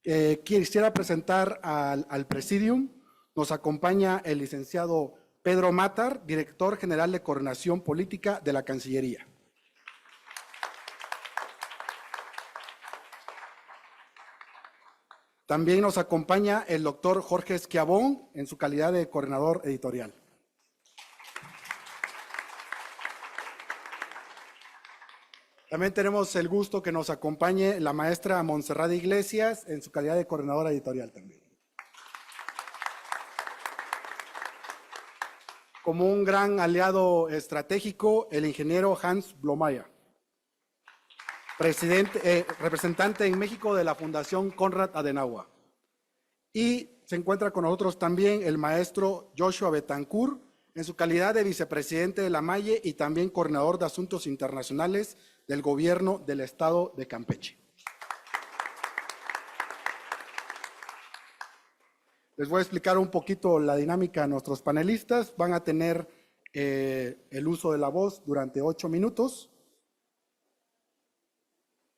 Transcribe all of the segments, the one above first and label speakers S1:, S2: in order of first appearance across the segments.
S1: Quisiera presentar al Presidium. Nos acompaña el licenciado Pedro Matar, director general de Coordinación Política de la Cancillería. También nos acompaña el doctor Jorge Schiavón en su calidad de coordinador editorial. También tenemos el gusto que nos acompañe la maestra Montserrat Iglesias en su calidad de coordinadora editorial también. Como un gran aliado estratégico, el ingeniero Hans Blomeyer, representante en México de la Fundación Konrad Adenauer. Y se encuentra con nosotros también el maestro Joshua Betancourt, en su calidad de vicepresidente de la MAYE y también coordinador de Asuntos Internacionales del Gobierno del Estado de Campeche. Les voy a explicar un poquito la dinámica de nuestros panelistas. Van a tener el uso de la voz durante 8 minutos.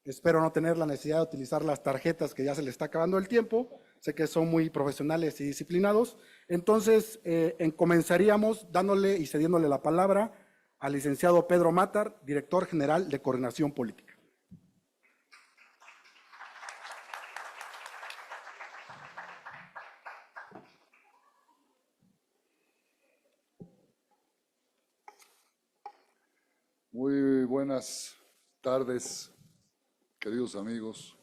S1: Espero no tener la necesidad de utilizar las tarjetas, que ya se les está acabando el tiempo. Sé que son muy profesionales y disciplinados. Entonces, comenzaríamos dándole y cediéndole la palabra al licenciado Pedro Matar, director general de Coordinación Política.
S2: Muy buenas tardes, queridos amigos.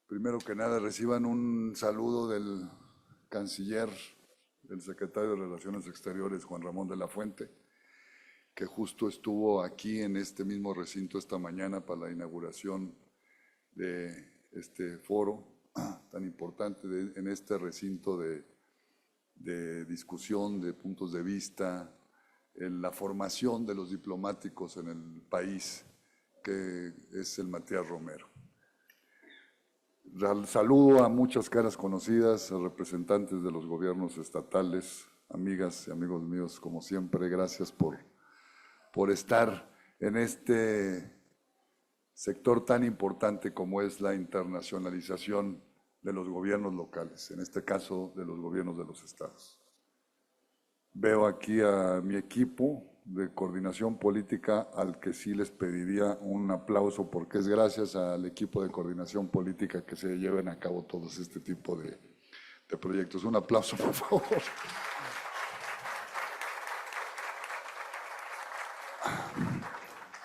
S2: Primero que nada, reciban un saludo del canciller, del secretario de Relaciones Exteriores, Juan Ramón de la Fuente, que justo estuvo aquí en este mismo recinto esta mañana para la inauguración de este foro tan importante en este recinto de discusión, de puntos de vista, en la formación de los diplomáticos en el país, que es el Matías Romero. Saludo a muchas caras conocidas, a representantes de los gobiernos estatales, amigas y amigos míos, como siempre, gracias por estar en este sector tan importante como es la internacionalización de los gobiernos locales, en este caso de los gobiernos de los estados. Veo aquí a mi equipo de coordinación política, al que sí les pediría un aplauso, porque es gracias al equipo de coordinación política que se lleven a cabo todos este tipo de proyectos. Un aplauso, por favor.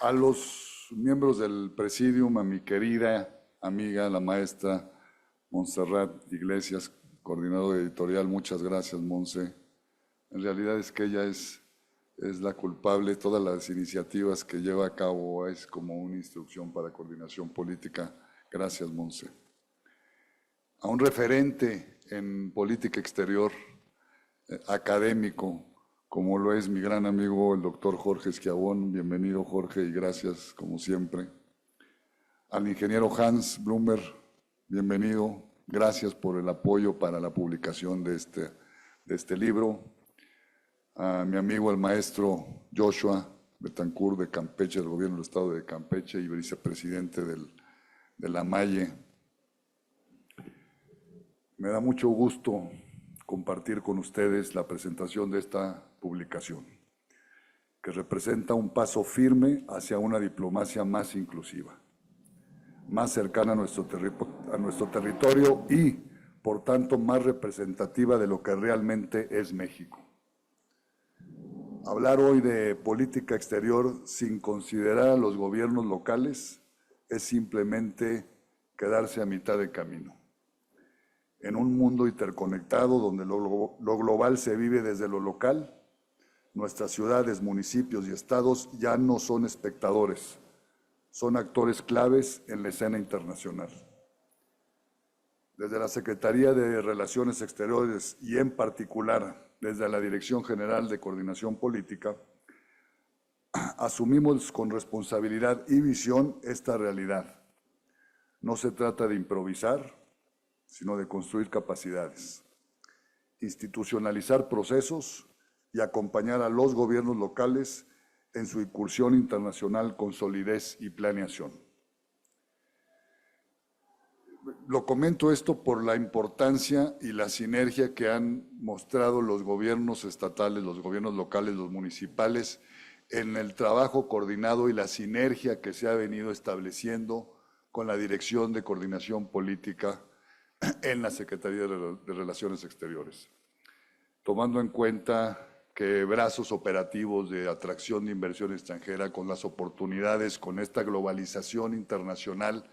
S2: A los miembros del Presidium, a mi querida amiga, la maestra Montserrat Iglesias, coordinadora editorial, muchas gracias, Monse. En realidad es que ella es la culpable. Todas las iniciativas que lleva a cabo es como una instrucción para coordinación política. Gracias, Monse. A un referente en política exterior, académico, como lo es mi gran amigo el doctor Jorge Schiavón. Bienvenido, Jorge, y gracias como siempre. Al ingeniero Hans Blomeyer, bienvenido. Gracias por el apoyo para la publicación de este libro. A mi amigo el maestro Joshua Betancourt de Campeche, del gobierno del estado de Campeche y vicepresidente de la MAYE. Me da mucho gusto compartir con ustedes la presentación de esta publicación, que representa un paso firme hacia una diplomacia más inclusiva, más cercana a nuestro territorio y, por tanto, más representativa de lo que realmente es México. Hablar hoy de política exterior sin considerar a los gobiernos locales es simplemente quedarse a mitad de camino. En un mundo interconectado donde lo global se vive desde lo local, nuestras ciudades, municipios y estados ya no son espectadores, son actores claves en la escena internacional. Desde la Secretaría de Relaciones Exteriores y en particular desde la Dirección General de Coordinación Política, asumimos con responsabilidad y visión esta realidad. No se trata de improvisar, sino de construir capacidades, institucionalizar procesos y acompañar a los gobiernos locales en su incursión internacional con solidez y planeación. Lo comento esto por la importancia y la sinergia que han mostrado los gobiernos estatales, los gobiernos locales, los municipales, en el trabajo coordinado y la sinergia que se ha venido estableciendo con la Dirección de Coordinación Política en la Secretaría de Relaciones Exteriores. Tomando en cuenta que brazos operativos de atracción de inversión extranjera, con las oportunidades, con esta globalización internacional,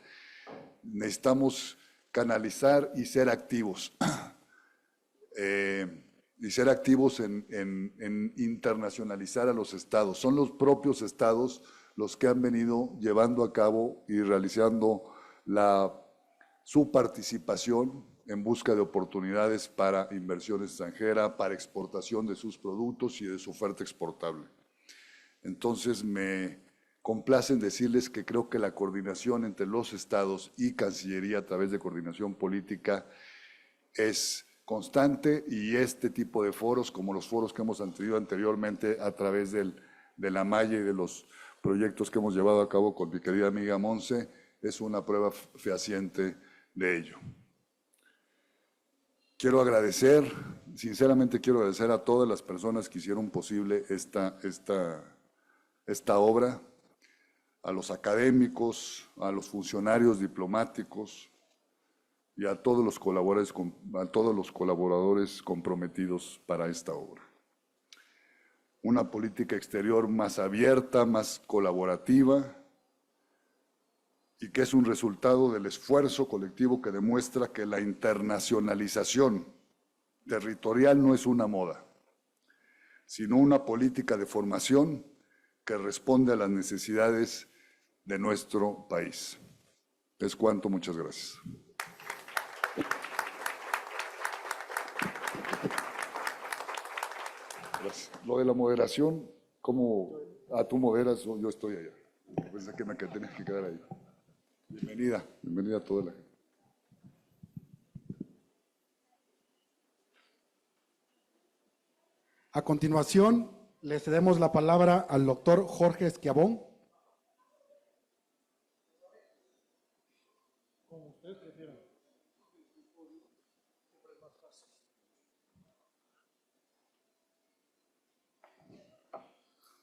S2: necesitamos canalizar y ser activos. Y ser activos en internacionalizar a los estados. Son los propios estados los que han venido llevando a cabo y realizando su participación en busca de oportunidades para inversión extranjera, para exportación de sus productos y de su oferta exportable. Entonces me complace en decirles que creo que la coordinación entre los estados y Cancillería a través de coordinación política es constante, y este tipo de foros, como los foros que hemos tenido anteriormente a través de la malla y de los proyectos que hemos llevado a cabo con mi querida amiga Monse, es una prueba fehaciente de ello. Quiero agradecer, sinceramente quiero agradecer a todas las personas que hicieron posible esta obra, a los académicos, a los funcionarios diplomáticos y a todos los colaboradores comprometidos para esta obra. Una política exterior más abierta, más colaborativa, y que es un resultado del esfuerzo colectivo que demuestra que la internacionalización territorial no es una moda, sino una política de formación que responde a las necesidades de nuestro país. Es cuanto, muchas gracias. Gracias. Lo de la moderación, ¿cómo? Tú moderas o yo estoy allá. Pensé que me tenía que quedar ahí. Bienvenida a toda la gente.
S1: A continuación, le cedemos la palabra al doctor Jorge Esquiabón. Como ustedes prefieran.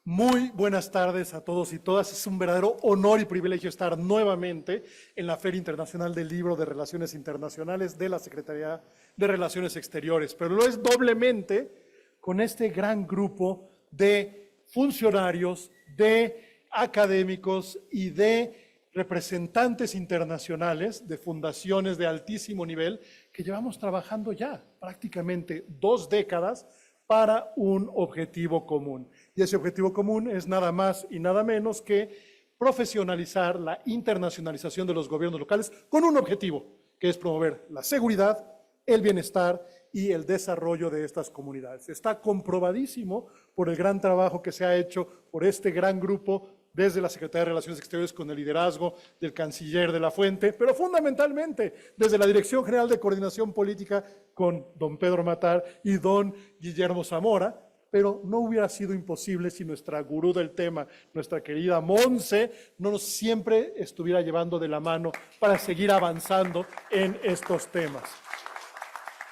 S3: Muy buenas tardes a todos y todas. Es un verdadero honor y privilegio estar nuevamente en la Feria Internacional del Libro de Relaciones Internacionales de la Secretaría de Relaciones Exteriores, pero lo es doblemente con este gran grupo de funcionarios, de académicos y de representantes internacionales de fundaciones de altísimo nivel que llevamos trabajando ya prácticamente 2 décadas para un objetivo común. Y ese objetivo común es nada más y nada menos que profesionalizar la internacionalización de los gobiernos locales con un objetivo, que es promover la seguridad, el bienestar y el desarrollo de estas comunidades. Está comprobadísimo por el gran trabajo que se ha hecho por este gran grupo desde la Secretaría de Relaciones Exteriores con el liderazgo del canciller de la Fuente, pero fundamentalmente desde la Dirección General de Coordinación Política con don Pedro Matar y don Guillermo Zamora, pero no hubiera sido imposible si nuestra gurú del tema, nuestra querida Monse, no nos siempre estuviera llevando de la mano para seguir avanzando en estos temas.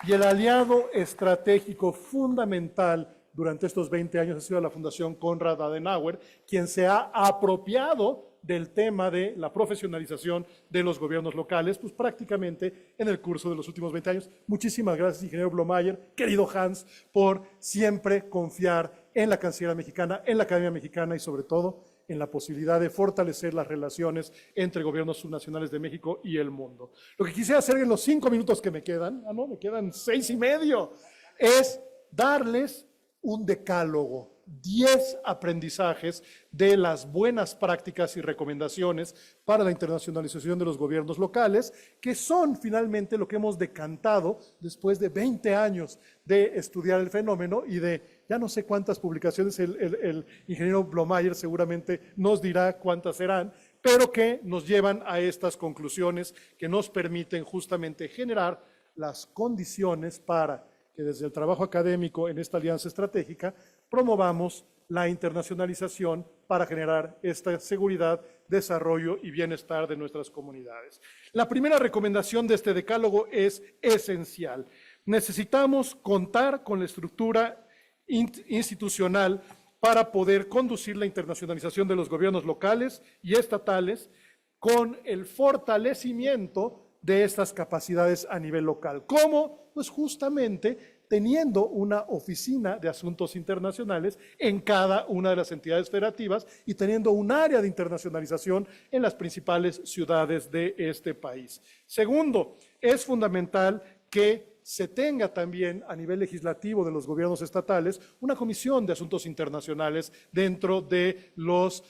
S3: Y el aliado estratégico fundamental durante estos 20 años ha sido la Fundación Konrad Adenauer, quien se ha apropiado del tema de la profesionalización de los gobiernos locales, pues prácticamente en el curso de los últimos 20 años. Muchísimas gracias, ingeniero Blomayer, querido Hans, por siempre confiar en la Cancillería Mexicana, en la Academia Mexicana y sobre todo en la posibilidad de fortalecer las relaciones entre gobiernos subnacionales de México y el mundo. Lo que quisiera hacer en los 5 minutos que me quedan, me quedan 6 y medio, es darles un decálogo, 10 aprendizajes de las buenas prácticas y recomendaciones para la internacionalización de los gobiernos locales, que son finalmente lo que hemos decantado después de 20 años de estudiar el fenómeno y de ya no sé cuántas publicaciones, el ingeniero Blomayer seguramente nos dirá cuántas serán, pero que nos llevan a estas conclusiones que nos permiten justamente generar las condiciones para que desde el trabajo académico en esta alianza estratégica promovamos la internacionalización para generar esta seguridad, desarrollo y bienestar de nuestras comunidades. La primera recomendación de este decálogo es esencial. Necesitamos contar con la estructura institucional para poder conducir la internacionalización de los gobiernos locales y estatales con el fortalecimiento de estas capacidades a nivel local. ¿Cómo? Pues justamente teniendo una oficina de asuntos internacionales en cada una de las entidades federativas y teniendo un área de internacionalización en las principales ciudades de este país. Segundo, es fundamental que se tenga también a nivel legislativo de los gobiernos estatales una comisión de asuntos internacionales dentro de los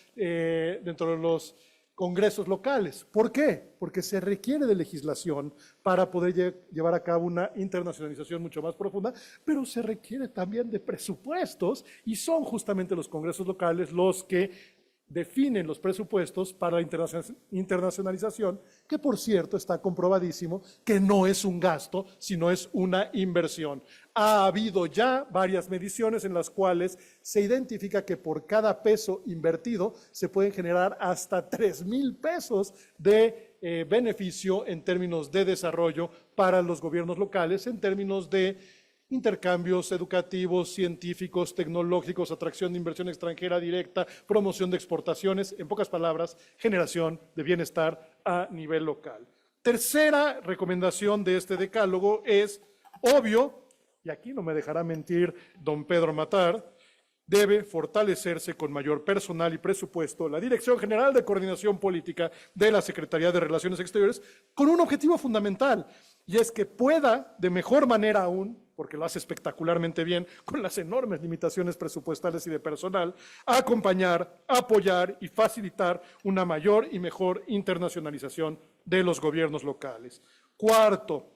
S3: congresos locales. ¿Por qué? Porque se requiere de legislación para poder llevar a cabo una internacionalización mucho más profunda, pero se requiere también de presupuestos y son justamente los congresos locales los que definen los presupuestos para la internacionalización, que por cierto está comprobadísimo que no es un gasto, sino es una inversión. Ha habido ya varias mediciones en las cuales se identifica que por cada peso invertido se pueden generar hasta 3,000 pesos de beneficio en términos de desarrollo para los gobiernos locales, en términos de intercambios educativos, científicos, tecnológicos, atracción de inversión extranjera directa, promoción de exportaciones, en pocas palabras, generación de bienestar a nivel local. Tercera recomendación de este decálogo es obvio, y aquí no me dejará mentir don Pedro Matar, debe fortalecerse con mayor personal y presupuesto la Dirección General de Coordinación Política de la Secretaría de Relaciones Exteriores con un objetivo fundamental, y es que pueda, de mejor manera aún, porque lo hace espectacularmente bien, con las enormes limitaciones presupuestales y de personal, acompañar, apoyar y facilitar una mayor y mejor internacionalización de los gobiernos locales. Cuarto,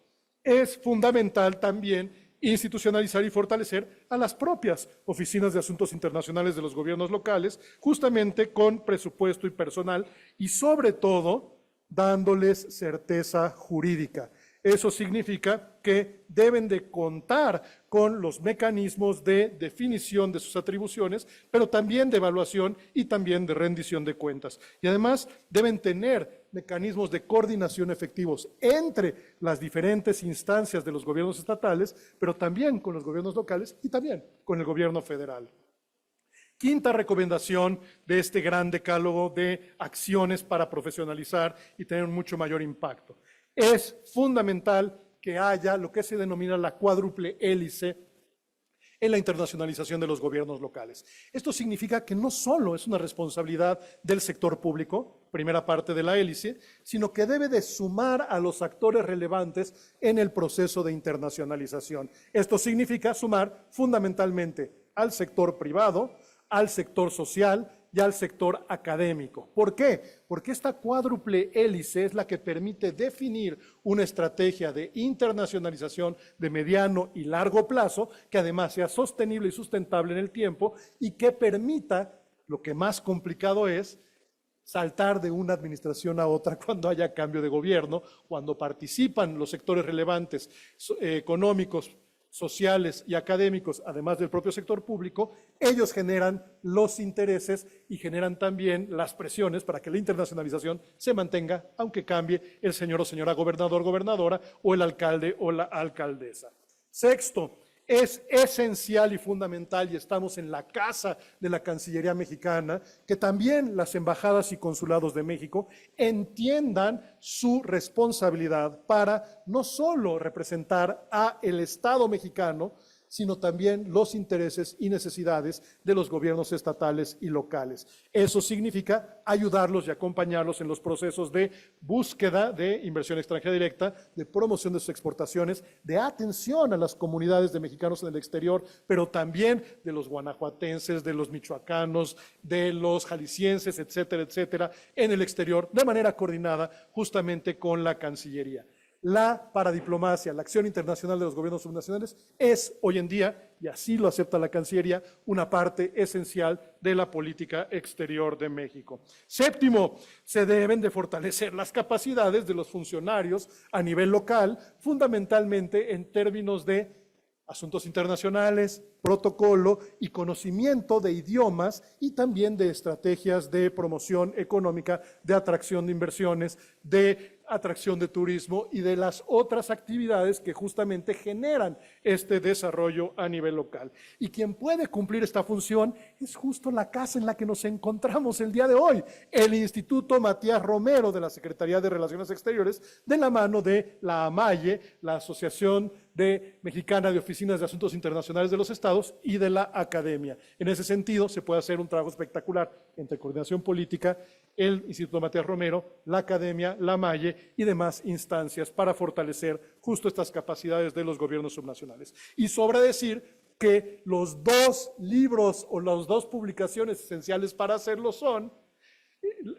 S3: es fundamental también institucionalizar y fortalecer a las propias oficinas de asuntos internacionales de los gobiernos locales, justamente con presupuesto y personal, y sobre todo, dándoles certeza jurídica. Eso significa que deben de contar con los mecanismos de definición de sus atribuciones, pero también de evaluación y también de rendición de cuentas. Y además deben tener mecanismos de coordinación efectivos entre las diferentes instancias de los gobiernos estatales, pero también con los gobiernos locales y también con el gobierno federal. Quinta recomendación de este gran decálogo de acciones para profesionalizar y tener un mucho mayor impacto. Es fundamental que haya lo que se denomina la cuádruple hélice en la internacionalización de los gobiernos locales. Esto significa que no solo es una responsabilidad del sector público, primera parte de la hélice, sino que debe de sumar a los actores relevantes en el proceso de internacionalización. Esto significa sumar fundamentalmente al sector privado, al sector social y al sector académico. ¿Por qué? Porque esta cuádruple hélice es la que permite definir una estrategia de internacionalización de mediano y largo plazo, que además sea sostenible y sustentable en el tiempo y que permita, lo que más complicado es, saltar de una administración a otra cuando haya cambio de gobierno, cuando participan los sectores relevantes económicos, sociales y académicos, además del propio sector público. Ellos generan los intereses y generan también las presiones para que la internacionalización se mantenga, aunque cambie el señor o señora gobernador, gobernadora, o el alcalde o la alcaldesa. Sexto, es esencial y fundamental, y estamos en la casa de la Cancillería mexicana, que también las embajadas y consulados de México entiendan su responsabilidad para no solo representar a el Estado mexicano, sino también los intereses y necesidades de los gobiernos estatales y locales. Eso significa ayudarlos y acompañarlos en los procesos de búsqueda de inversión extranjera directa, de promoción de sus exportaciones, de atención a las comunidades de mexicanos en el exterior, pero también de los guanajuatenses, de los michoacanos, de los jaliscienses, etcétera, etcétera, en el exterior, de manera coordinada justamente con la Cancillería. La paradiplomacia, la acción internacional de los gobiernos subnacionales es hoy en día, y así lo acepta la Cancillería, una parte esencial de la política exterior de México. Séptimo, se deben de fortalecer las capacidades de los funcionarios a nivel local, fundamentalmente en términos de asuntos internacionales, protocolo y conocimiento de idiomas y también de estrategias de promoción económica, de atracción de inversiones, de atracción de turismo y de las otras actividades que justamente generan este desarrollo a nivel local. Y quien puede cumplir esta función es justo la casa en la que nos encontramos el día de hoy, el Instituto Matías Romero de la Secretaría de Relaciones Exteriores, de la mano de la AMAYE, la Asociación Mexicana de Oficinas de Asuntos Internacionales de los Estados, y de la Academia. En ese sentido, se puede hacer un trabajo espectacular entre coordinación política, el Instituto Matías Romero, la Academia, la AMAYE y demás instancias para fortalecer justo estas capacidades de los gobiernos subnacionales. Y sobra decir que los dos libros o las dos publicaciones esenciales para hacerlo son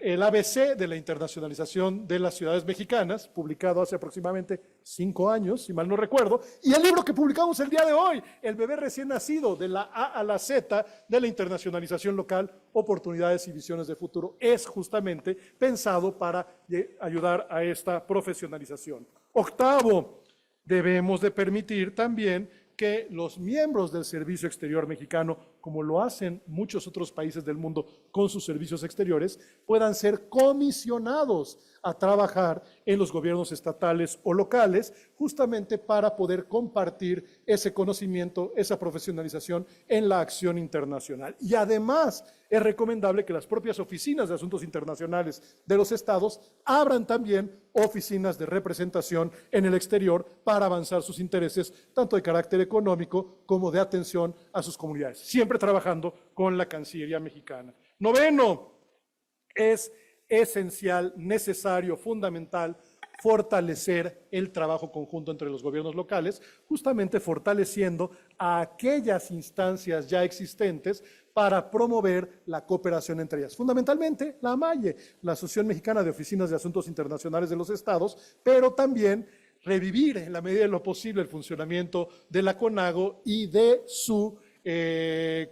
S3: el ABC de la internacionalización de las ciudades mexicanas, publicado hace aproximadamente 5 años, si mal no recuerdo, y el libro que publicamos el día de hoy, El bebé recién nacido, de la A a la Z de la internacionalización local, oportunidades y visiones de futuro, es justamente pensado para ayudar a esta profesionalización. Octavo, debemos de permitir también que los miembros del Servicio Exterior Mexicano, como lo hacen muchos otros países del mundo con sus servicios exteriores, puedan ser comisionados a trabajar en los gobiernos estatales o locales, justamente para poder compartir ese conocimiento, esa profesionalización en la acción internacional. Y además es recomendable que las propias oficinas de asuntos internacionales de los estados abran también oficinas de representación en el exterior para avanzar sus intereses, tanto de carácter económico como de atención a sus comunidades, siempre trabajando con la Cancillería mexicana. Noveno, es esencial, necesario, fundamental fortalecer el trabajo conjunto entre los gobiernos locales, justamente fortaleciendo a aquellas instancias ya existentes para promover la cooperación entre ellas. Fundamentalmente la AMAYE, la Asociación Mexicana de Oficinas de Asuntos Internacionales de los Estados, pero también revivir en la medida de lo posible el funcionamiento de la CONAGO y de su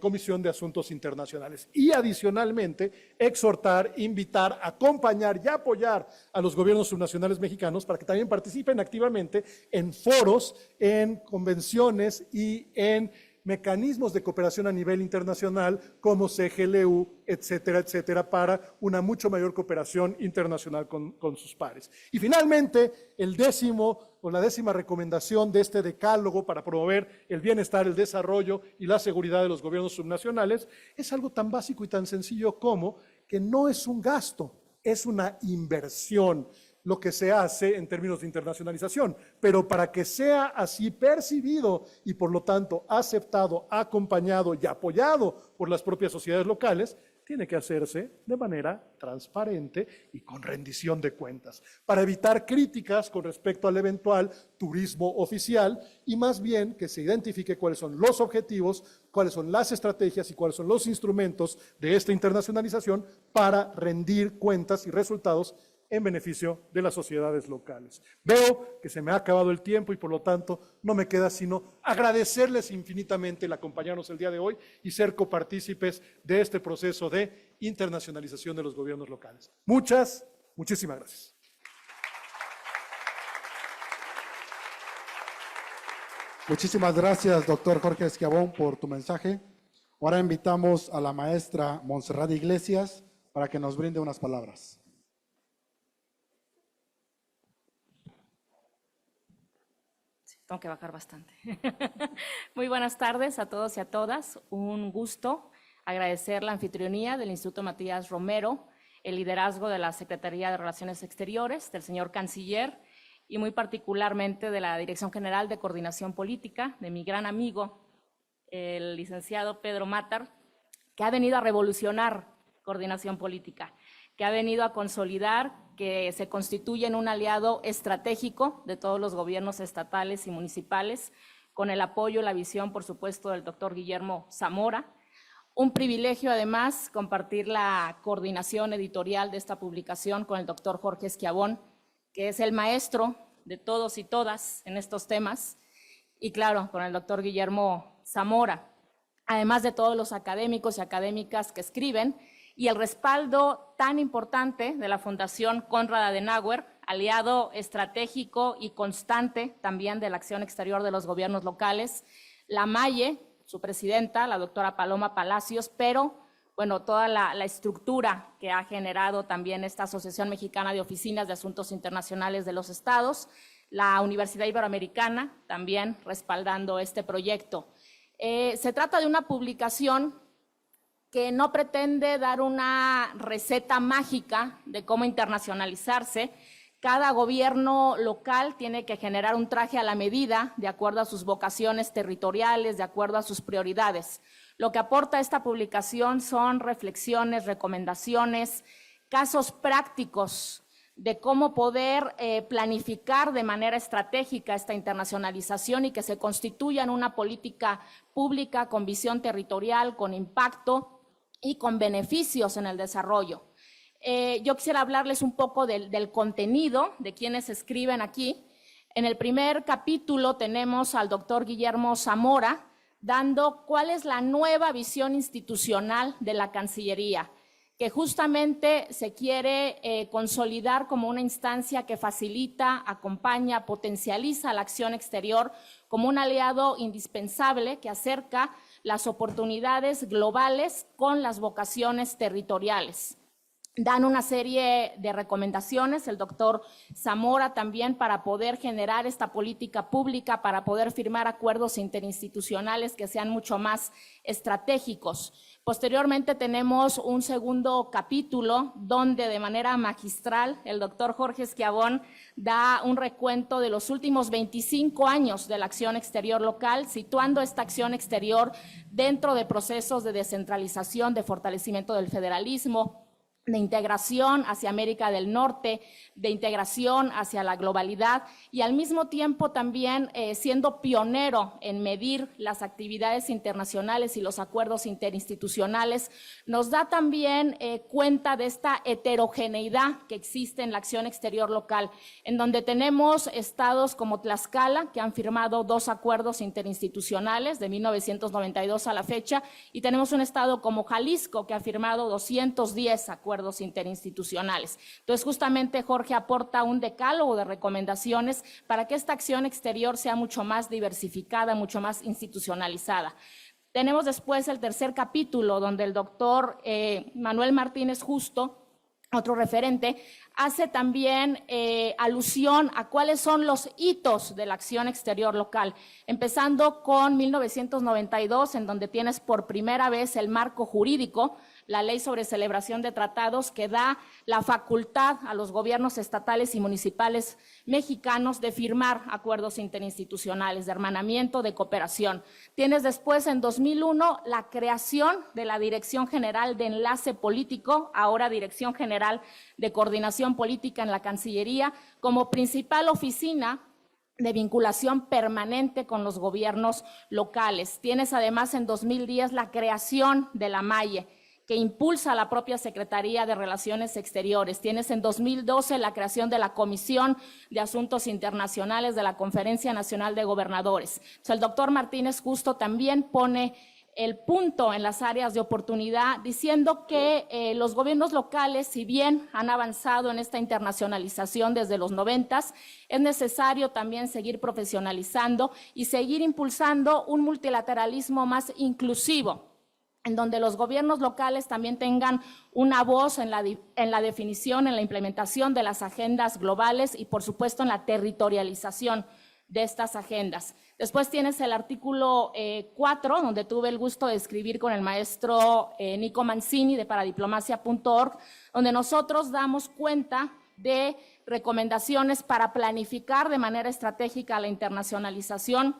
S3: Comisión de Asuntos Internacionales. Y adicionalmente, exhortar, invitar, acompañar y apoyar a los gobiernos subnacionales mexicanos para que también participen activamente en foros, en convenciones y en mecanismos de cooperación a nivel internacional como CGLU, etcétera, etcétera, para una mucho mayor cooperación internacional con sus pares. Y finalmente, el décimo o la décima recomendación de este decálogo para promover el bienestar, el desarrollo y la seguridad de los gobiernos subnacionales es algo tan básico y tan sencillo como que no es un gasto, es una inversión lo que se hace en términos de internacionalización, pero para que sea así percibido y por lo tanto aceptado, acompañado y apoyado por las propias sociedades locales, tiene que hacerse de manera transparente y con rendición de cuentas, para evitar críticas con respecto al eventual turismo oficial y más bien que se identifique cuáles son los objetivos, cuáles son las estrategias y cuáles son los instrumentos de esta internacionalización para rendir cuentas y resultados en beneficio de las sociedades locales. Veo que se me ha acabado el tiempo y por lo tanto no me queda sino agradecerles infinitamente el acompañarnos el día de hoy y ser copartícipes de este proceso de internacionalización de los gobiernos locales. Muchísimas gracias.
S1: Muchísimas gracias, doctor Jorge Esquiabón, por tu mensaje. Ahora invitamos a la maestra Montserrat Iglesias para que nos brinde unas palabras.
S4: Tengo que bajar bastante. Muy buenas tardes a todos y a todas. Un gusto agradecer la anfitrionía del Instituto Matías Romero, el liderazgo de la Secretaría de Relaciones Exteriores, del señor Canciller y muy particularmente de la Dirección General de Coordinación Política, de mi gran amigo, el licenciado Pedro Matar, que ha venido a revolucionar coordinación política, que ha venido a consolidar que se constituye en un aliado estratégico de todos los gobiernos estatales y municipales, con el apoyo y la visión, por supuesto, del doctor Guillermo Zamora. Un privilegio, además, compartir la coordinación editorial de esta publicación con el doctor Jorge Esquiabón, que es el maestro de todos y todas en estos temas, y claro, con el doctor Guillermo Zamora, además de todos los académicos y académicas que escriben, y el respaldo tan importante de la Fundación Konrad Adenauer, aliado estratégico y constante también de la acción exterior de los gobiernos locales, la MAYE, su presidenta, la doctora Paloma Palacios, pero bueno, toda la estructura que ha generado también esta Asociación Mexicana de Oficinas de Asuntos Internacionales de los Estados, la Universidad Iberoamericana también respaldando este proyecto. Se trata de una publicación que no pretende dar una receta mágica de cómo internacionalizarse. Cada gobierno local tiene que generar un traje a la medida de acuerdo a sus vocaciones territoriales, de acuerdo a sus prioridades. Lo que aporta esta publicación son reflexiones, recomendaciones, casos prácticos de cómo poder planificar de manera estratégica esta internacionalización y que se constituya en una política pública con visión territorial, con impacto y con beneficios en el desarrollo. Yo quisiera hablarles un poco del contenido de quienes escriben aquí. En el primer capítulo tenemos al doctor Guillermo Zamora dando cuál es la nueva visión institucional de la Cancillería, que justamente se quiere consolidar como una instancia que facilita, acompaña, potencializa la acción exterior como un aliado indispensable que acerca las oportunidades globales con las vocaciones territoriales. Dan una serie de recomendaciones, el doctor Zamora también, para poder generar esta política pública, para poder firmar acuerdos interinstitucionales que sean mucho más estratégicos. Posteriormente tenemos un segundo capítulo donde de manera magistral el doctor Jorge Schiavón da un recuento de los últimos 25 años de la acción exterior local, situando esta acción exterior dentro de procesos de descentralización, de fortalecimiento del federalismo, de integración hacia América del Norte, de integración hacia la globalidad y al mismo tiempo también siendo pionero en medir las actividades internacionales y los acuerdos interinstitucionales, nos da también cuenta de esta heterogeneidad que existe en la acción exterior local, en donde tenemos estados como Tlaxcala, que han firmado 2 acuerdos interinstitucionales de 1992 a la fecha, y tenemos un estado como Jalisco, que ha firmado 210 acuerdos interinstitucionales. Entonces, justamente Jorge aporta un decálogo de recomendaciones para que esta acción exterior sea mucho más diversificada, mucho más institucionalizada. Tenemos después el tercer capítulo, donde el doctor Manuel Martínez Justo, otro referente, hace también alusión a cuáles son los hitos de la acción exterior local, empezando con 1992, en donde tienes por primera vez el marco jurídico, la Ley sobre Celebración de Tratados, que da la facultad a los gobiernos estatales y municipales mexicanos de firmar acuerdos interinstitucionales de hermanamiento, de cooperación. Tienes después, en 2001, la creación de la Dirección General de Enlace Político, ahora Dirección General de Coordinación Política en la Cancillería, como principal oficina de vinculación permanente con los gobiernos locales. Tienes además en 2010 la creación de la MAYE, que impulsa la propia Secretaría de Relaciones Exteriores. Tienes en 2012 la creación de la Comisión de Asuntos Internacionales de la Conferencia Nacional de Gobernadores. O sea, el doctor Martínez Justo también pone el punto en las áreas de oportunidad, diciendo que los gobiernos locales, si bien han avanzado en esta internacionalización desde los 90s, es necesario también seguir profesionalizando y seguir impulsando un multilateralismo más inclusivo, en donde los gobiernos locales también tengan una voz en la definición, en la implementación de las agendas globales y, por supuesto, en la territorialización de estas agendas. Después tienes el artículo 4, donde tuve el gusto de escribir con el maestro Nico Mancini de paradiplomacia.org, donde nosotros damos cuenta de recomendaciones para planificar de manera estratégica la internacionalización,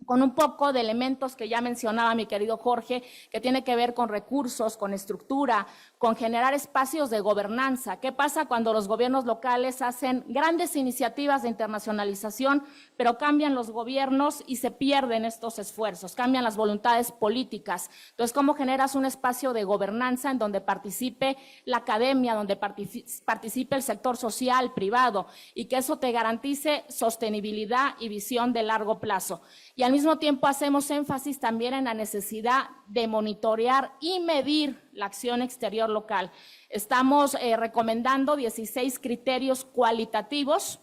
S4: con un poco de elementos que ya mencionaba mi querido Jorge, que tiene que ver con recursos, con estructura, con generar espacios de gobernanza. ¿Qué pasa cuando los gobiernos locales hacen grandes iniciativas de internacionalización, pero cambian los gobiernos y se pierden estos esfuerzos, cambian las voluntades políticas? Entonces, ¿cómo generas un espacio de gobernanza en donde participe la academia, donde participe el sector social, privado, y que eso te garantice sostenibilidad y visión de largo plazo? Y al mismo tiempo hacemos énfasis también en la necesidad de monitorear y medir la acción exterior local. Estamos recomendando 16 criterios cualitativos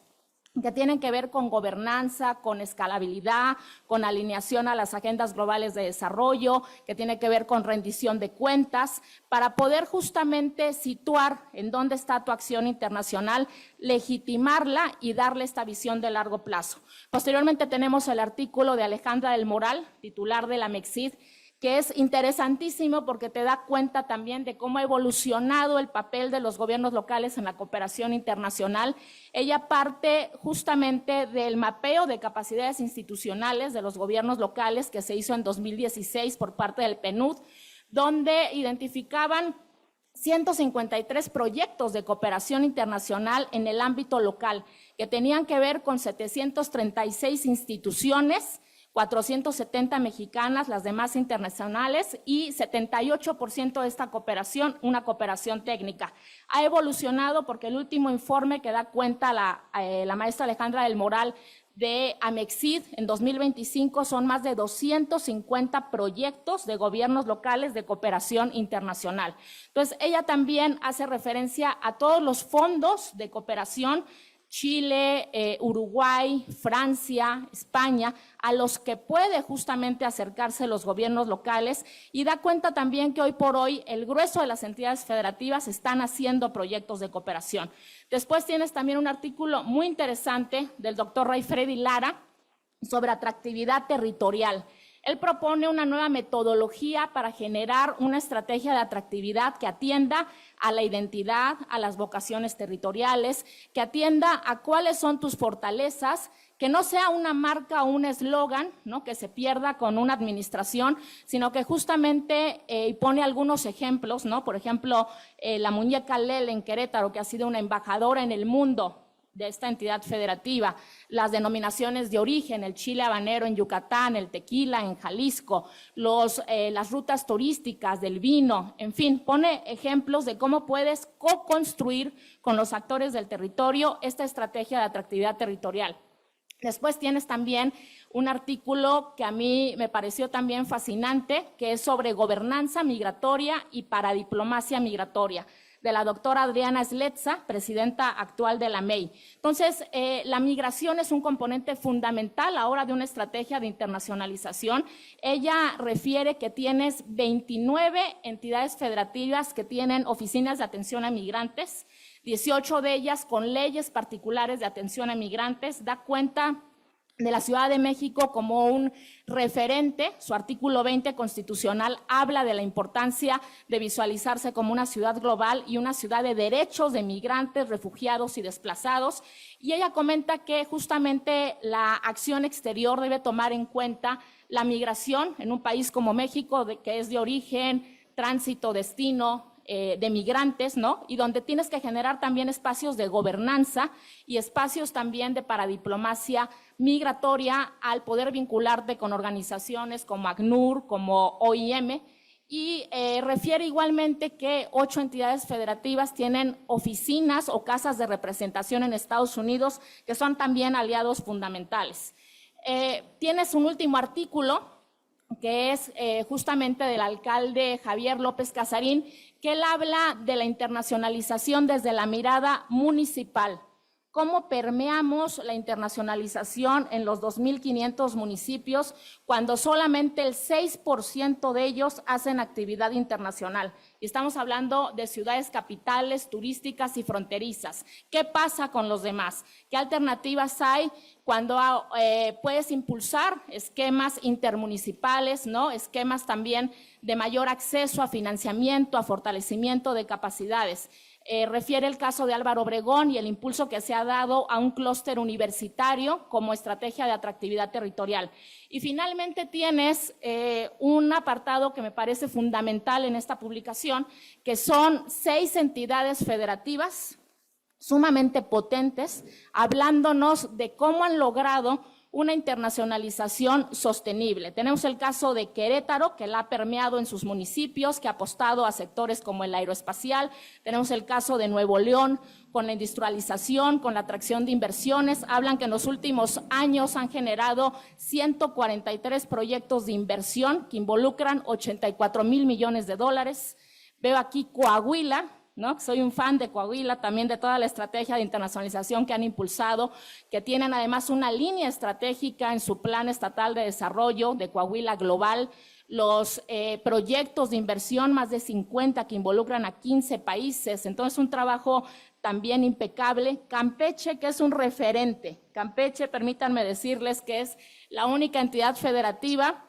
S4: que tienen que ver con gobernanza, con escalabilidad, con alineación a las agendas globales de desarrollo, que tiene que ver con rendición de cuentas, para poder justamente situar en dónde está tu acción internacional, legitimarla y darle esta visión de largo plazo. Posteriormente tenemos el artículo de Alejandra del Moral, titular de la MEXID, que es interesantísimo porque te da cuenta también de cómo ha evolucionado el papel de los gobiernos locales en la cooperación internacional. Ella parte justamente del mapeo de capacidades institucionales de los gobiernos locales que se hizo en 2016 por parte del PNUD, donde identificaban 153 proyectos de cooperación internacional en el ámbito local, que tenían que ver con 736 instituciones, 470 mexicanas, las demás internacionales, y 78% de esta cooperación, una cooperación técnica. Ha evolucionado porque el último informe que da cuenta la maestra Alejandra del Moral de AMEXID en 2025 son más de 250 proyectos de gobiernos locales de cooperación internacional. Entonces, ella también hace referencia a todos los fondos de cooperación, Chile, Uruguay, Francia, España, a los que puede justamente acercarse los gobiernos locales, y da cuenta también que hoy por hoy el grueso de las entidades federativas están haciendo proyectos de cooperación. Después tienes también un artículo muy interesante del doctor Ray Freddy Lara sobre atractividad territorial. Él propone una nueva metodología para generar una estrategia de atractividad que atienda a la identidad, a las vocaciones territoriales, que atienda a cuáles son tus fortalezas, que no sea una marca o un eslogan, ¿no?, que se pierda con una administración, sino que justamente pone algunos ejemplos, ¿no? Por ejemplo, la muñeca Lel en Querétaro, que ha sido una embajadora en el mundo de esta entidad federativa, las denominaciones de origen, el chile habanero en Yucatán, el tequila en Jalisco, las rutas turísticas del vino, en fin, pone ejemplos de cómo puedes co-construir con los actores del territorio esta estrategia de atractividad territorial. Después tienes también un artículo que a mí me pareció también fascinante, que es sobre gobernanza migratoria y paradiplomacia migratoria, de la doctora Adriana Sletza, presidenta actual de la MEI. Entonces, la migración es un componente fundamental ahora de una estrategia de internacionalización. Ella refiere que tienes 29 entidades federativas que tienen oficinas de atención a migrantes, 18 de ellas con leyes particulares de atención a migrantes. Da cuenta de la Ciudad de México como un referente. Su artículo 20 constitucional habla de la importancia de visualizarse como una ciudad global y una ciudad de derechos de migrantes, refugiados y desplazados. Y ella comenta que justamente la acción exterior debe tomar en cuenta la migración en un país como México, que es de origen, tránsito, destino, de migrantes, ¿no? Y donde tienes que generar también espacios de gobernanza y espacios también de paradiplomacia migratoria al poder vincularte con organizaciones como ACNUR, como OIM, y refiere igualmente que 8 entidades federativas tienen oficinas o casas de representación en Estados Unidos que son también aliados fundamentales. Tienes un último artículo que es justamente del alcalde Javier López Casarín, que él habla de la internacionalización desde la mirada municipal. ¿Cómo permeamos la internacionalización en los 2.500 municipios cuando solamente el 6% de ellos hacen actividad internacional? Y estamos hablando de ciudades capitales, turísticas y fronterizas. ¿Qué pasa con los demás? ¿Qué alternativas hay cuando puedes impulsar esquemas intermunicipales, ¿no? Esquemas también de mayor acceso a financiamiento, a fortalecimiento de capacidades? Refiere el caso de Álvaro Obregón y el impulso que se ha dado a un clúster universitario como estrategia de atractividad territorial. Y finalmente tienes un apartado que me parece fundamental en esta publicación, que son 6 entidades federativas sumamente potentes, hablándonos de cómo han logrado una internacionalización sostenible. Tenemos el caso de Querétaro, que la ha permeado en sus municipios, que ha apostado a sectores como el aeroespacial. Tenemos el caso de Nuevo León, con la industrialización, con la atracción de inversiones. Hablan que en los últimos años han generado 143 proyectos de inversión que involucran 84,000 millones de dólares. Veo aquí Coahuila, ¿no? Soy un fan de Coahuila, también de toda la estrategia de internacionalización que han impulsado, que tienen además una línea estratégica en su plan estatal de desarrollo de Coahuila Global, los proyectos de inversión, más de 50 que involucran a 15 países, entonces un trabajo también impecable. Campeche, que es un referente. Campeche, permítanme decirles que es la única entidad federativa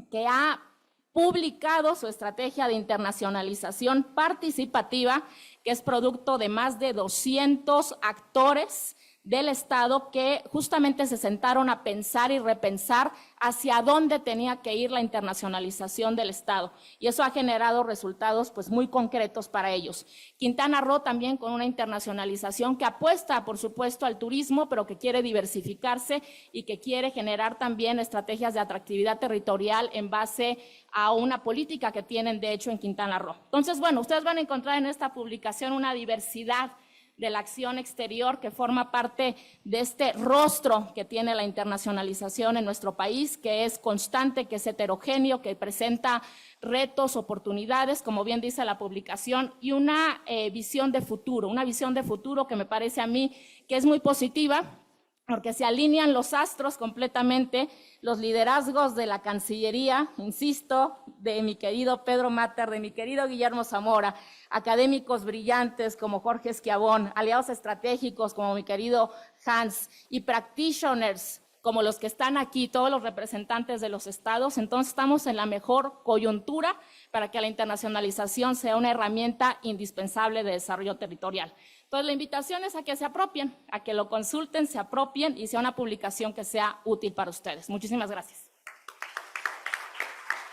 S4: que ha publicado su estrategia de internacionalización participativa, que es producto de más de 200 actores del Estado que justamente se sentaron a pensar y repensar hacia dónde tenía que ir la internacionalización del Estado. Y eso ha generado resultados pues muy concretos para ellos. Quintana Roo también con una internacionalización que apuesta, por supuesto, al turismo, pero que quiere diversificarse y que quiere generar también estrategias de atractividad territorial en base a una política que tienen, de hecho, en Quintana Roo. Entonces, bueno, ustedes van a encontrar en esta publicación una diversidad de la acción exterior que forma parte de este rostro que tiene la internacionalización en nuestro país, que es constante, que es heterogéneo, que presenta retos, oportunidades, como bien dice la publicación, y una visión de futuro que me parece a mí que es muy positiva, porque se alinean los astros completamente, los liderazgos de la Cancillería, insisto, de mi querido Pedro Matter, de mi querido Guillermo Zamora, académicos brillantes como Jorge Esquiabón, aliados estratégicos como mi querido Hans, y practitioners como los que están aquí, todos los representantes de los estados. Entonces estamos en la mejor coyuntura para que la internacionalización sea una herramienta indispensable de desarrollo territorial. Entonces la invitación es a que se apropien, a que lo consulten, se apropien y sea una publicación que sea útil para ustedes. Muchísimas gracias.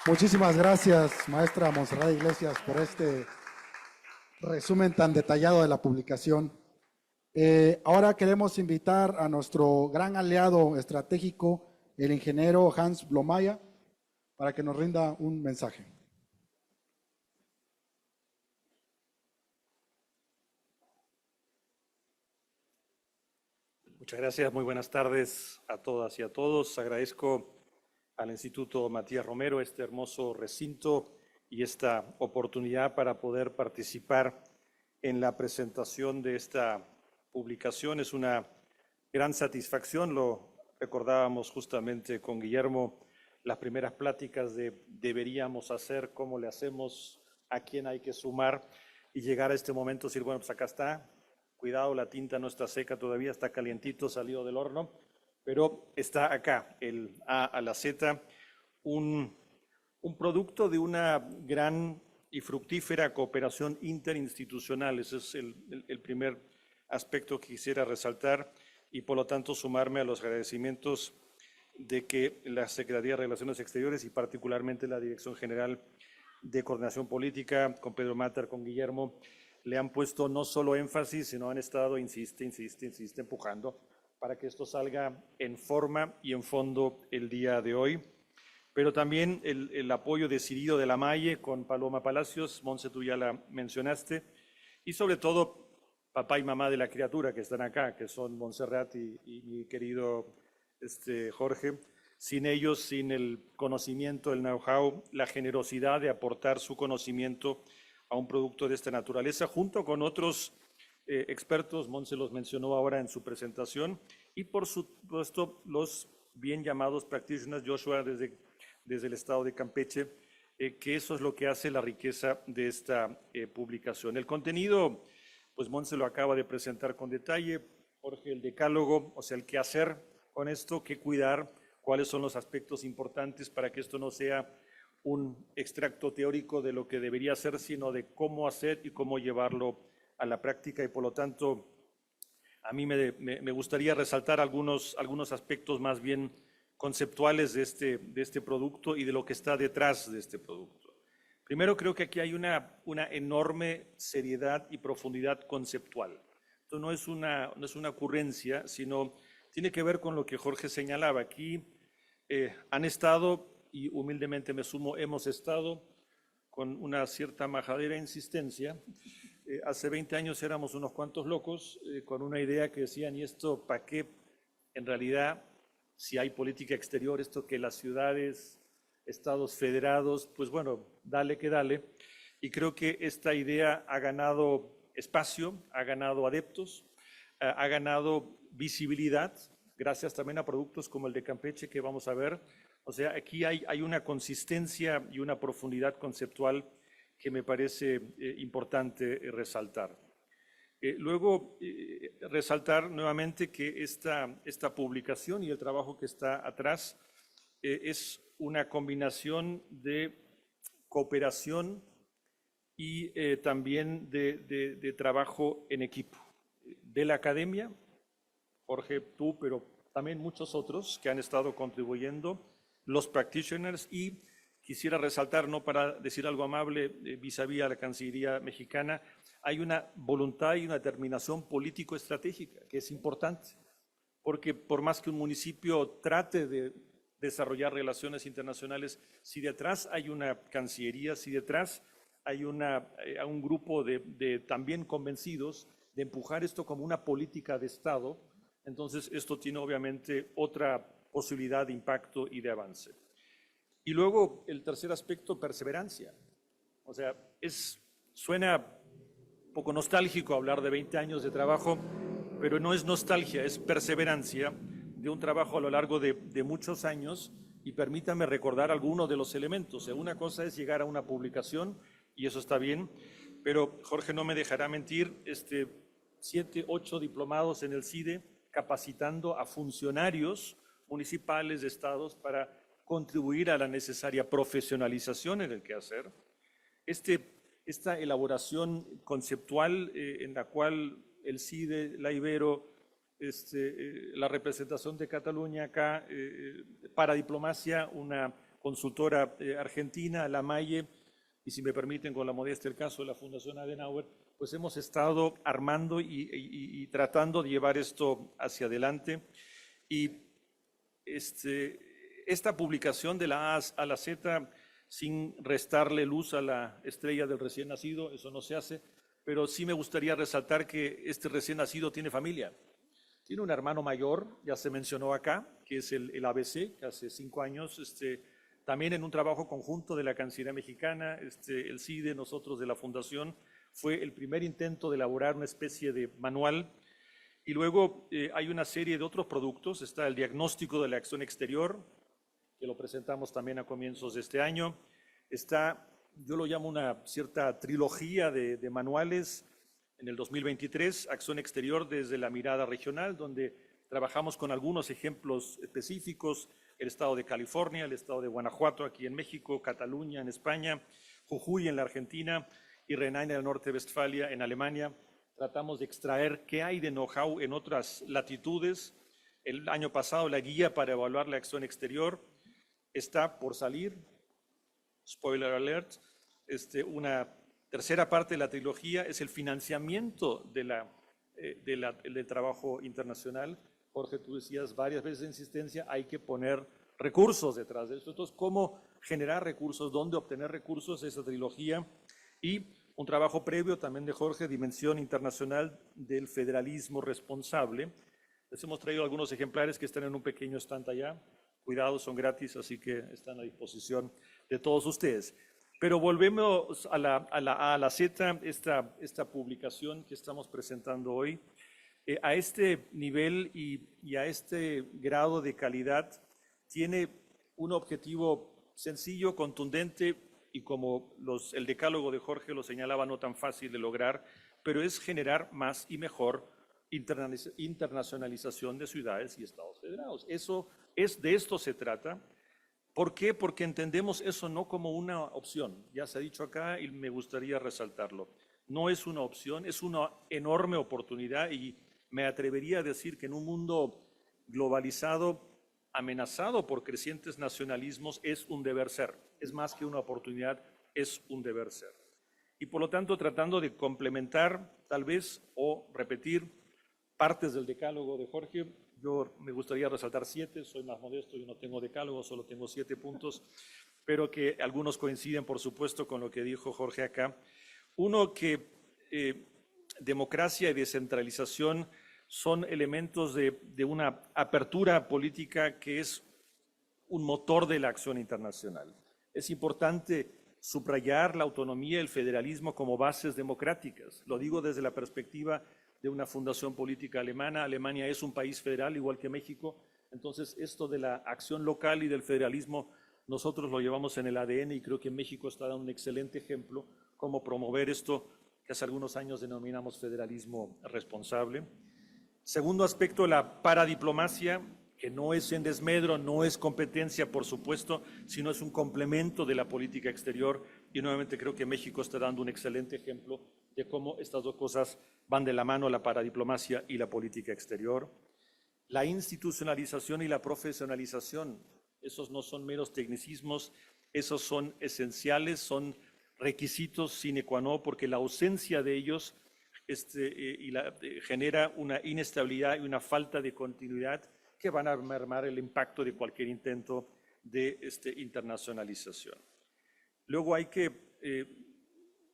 S1: Muchísimas gracias, maestra Montserrat Iglesias, por este resumen tan detallado de la publicación. Ahora queremos invitar a nuestro gran aliado estratégico, el ingeniero Hans Blomayer, para que nos rinda un mensaje.
S5: Muchas gracias, muy buenas tardes a todas y a todos. Agradezco al Instituto Matías Romero este hermoso recinto y esta oportunidad para poder participar en la presentación de esta publicación. Es una gran satisfacción, lo recordábamos justamente con Guillermo, las primeras pláticas de deberíamos hacer, cómo le hacemos, a quién hay que sumar y llegar a este momento, decir, bueno, pues acá está. Cuidado, la tinta no está seca todavía, está calientito, salido del horno, pero está acá, el A a la Z, un producto de una gran y fructífera cooperación interinstitucional. Ese es el primer aspecto que quisiera resaltar y por lo tanto sumarme a los agradecimientos de que la Secretaría de Relaciones Exteriores y particularmente la Dirección General de Coordinación Política, con Pedro Matter, con Guillermo, le han puesto no solo énfasis, sino han estado, insiste, empujando para que esto salga en forma y en fondo el día de hoy. Pero también el apoyo decidido de la Maye con Paloma Palacios, Monse, tú ya la mencionaste, y sobre todo papá y mamá de la criatura que están acá, que son Montserrat y mi querido Jorge. Sin ellos, sin el conocimiento, el know-how, la generosidad de aportar su conocimiento a un producto de esta naturaleza, junto con otros expertos, Monse los mencionó ahora en su presentación, y por supuesto los bien llamados practitioners, Joshua desde el estado de Campeche, que eso es lo que hace la riqueza de esta publicación. El contenido, pues Monse lo acaba de presentar con detalle, Jorge el decálogo, o sea, el qué hacer con esto, qué cuidar, cuáles son los aspectos importantes para que esto no sea un extracto teórico de lo que debería ser, sino de cómo hacer y cómo llevarlo a la práctica. Y por lo tanto, a mí me gustaría resaltar algunos aspectos más bien conceptuales de este producto y de lo que está detrás de este producto. Primero, creo que aquí hay una enorme seriedad y profundidad conceptual. Esto no es una ocurrencia, sino tiene que ver con lo que Jorge señalaba. Aquí han estado, y humildemente me sumo, hemos estado con una cierta majadera insistencia. Hace 20 años éramos unos cuantos locos con una idea que decían, ¿y esto para qué? En realidad, si hay política exterior, esto que las ciudades, estados federados, pues bueno, dale que dale. Y creo que esta idea ha ganado espacio, ha ganado adeptos, ha ganado visibilidad, gracias también a productos como el de Campeche que vamos a ver. O sea, aquí hay una consistencia y una profundidad conceptual que me parece importante resaltar. Luego, resaltar nuevamente que esta publicación y el trabajo que está atrás es una combinación de cooperación y también de trabajo en equipo, de la academia, Jorge, tú, pero también muchos otros que han estado contribuyendo, los practitioners, y quisiera resaltar, no para decir algo amable vis-a-vis a la Cancillería mexicana, hay una voluntad y una determinación político-estratégica que es importante, porque por más que un municipio trate de desarrollar relaciones internacionales, si detrás hay una Cancillería, si detrás hay un grupo de también convencidos de empujar esto como una política de Estado, entonces esto tiene obviamente otra posibilidad de impacto y de avance. Y luego el tercer aspecto, perseverancia. O sea, suena un poco nostálgico hablar de 20 años de trabajo, pero no es nostalgia, es perseverancia de un trabajo a lo largo de muchos años. Y permítame recordar algunos de los elementos. O sea, una cosa es llegar a una publicación, y eso está bien, pero Jorge no me dejará mentir, 7, 8 diplomados en el CIDE capacitando a funcionarios municipales de estados para contribuir a la necesaria profesionalización en el quehacer. Esta elaboración conceptual en la cual el CIDE, la Ibero, la representación de Cataluña acá, para diplomacia, una consultora argentina, la Maye, y si me permiten, con la modestia del caso de la Fundación Adenauer, pues hemos estado armando y tratando de llevar esto hacia adelante. Y esta publicación de la A a la Z, sin restarle luz a la estrella del recién nacido, eso no se hace, pero sí me gustaría resaltar que este recién nacido tiene familia. Tiene un hermano mayor, ya se mencionó acá, que es el ABC, que hace 5 años, también en un trabajo conjunto de la Cancillería mexicana, el CIDE, nosotros de la Fundación, fue el primer intento de elaborar una especie de manual. Y luego hay una serie de otros productos, está el diagnóstico de la acción exterior, que lo presentamos también a comienzos de este año. Está, yo lo llamo una cierta trilogía de manuales en el 2023, acción exterior desde la mirada regional, donde trabajamos con algunos ejemplos específicos, el estado de California, el estado de Guanajuato aquí en México, Cataluña en España, Jujuy en la Argentina y Renania del Norte-Westfalia en Alemania. Tratamos de extraer qué hay de know-how en otras latitudes. El año pasado la guía para evaluar la acción exterior está por salir, spoiler alert, una tercera parte de la trilogía es el financiamiento del trabajo internacional. Jorge, tú decías varias veces de insistencia, hay que poner recursos detrás de esto. Entonces, ¿cómo generar recursos? ¿Dónde obtener recursos? Esa trilogía. Y un trabajo previo también de Jorge, Dimensión Internacional del Federalismo Responsable. Les hemos traído algunos ejemplares que están en un pequeño stand allá. Cuidado, son gratis, así que están a disposición de todos ustedes. Pero volvemos a la Z, esta publicación que estamos presentando hoy. A este nivel y a este grado de calidad tiene un objetivo sencillo, contundente y como el decálogo de Jorge lo señalaba, no tan fácil de lograr, pero es generar más y mejor internacionalización de ciudades y estados federados. De esto se trata. ¿Por qué? Porque entendemos eso no como una opción. Ya se ha dicho acá y me gustaría resaltarlo. No es una opción, es una enorme oportunidad y me atrevería a decir que en un mundo globalizado, amenazado por crecientes nacionalismos, es un deber ser. Es más que una oportunidad, es un deber ser. Y por lo tanto, tratando de complementar, tal vez, o repetir partes del decálogo de Jorge, yo me gustaría resaltar 7, soy más modesto, yo no tengo decálogo, solo tengo 7 puntos, pero que algunos coinciden, por supuesto, con lo que dijo Jorge acá. Uno, que democracia y descentralización son elementos de una apertura política que es un motor de la acción internacional. Es importante subrayar la autonomía y el federalismo como bases democráticas. Lo digo desde la perspectiva de una fundación política alemana. Alemania es un país federal, igual que México. Entonces, esto de la acción local y del federalismo, nosotros lo llevamos en el ADN y creo que México está dando un excelente ejemplo cómo promover esto que hace algunos años denominamos federalismo responsable. Segundo aspecto, la paradiplomacia, que no es en desmedro, no es competencia, por supuesto, sino es un complemento de la política exterior. Y nuevamente creo que México está dando un excelente ejemplo de cómo estas dos cosas van de la mano, la paradiplomacia y la política exterior. La institucionalización y la profesionalización, esos no son meros tecnicismos, esos son esenciales, son requisitos sine qua non, porque la ausencia de ellos genera una inestabilidad y una falta de continuidad que van a mermar el impacto de cualquier intento de internacionalización. Luego hay que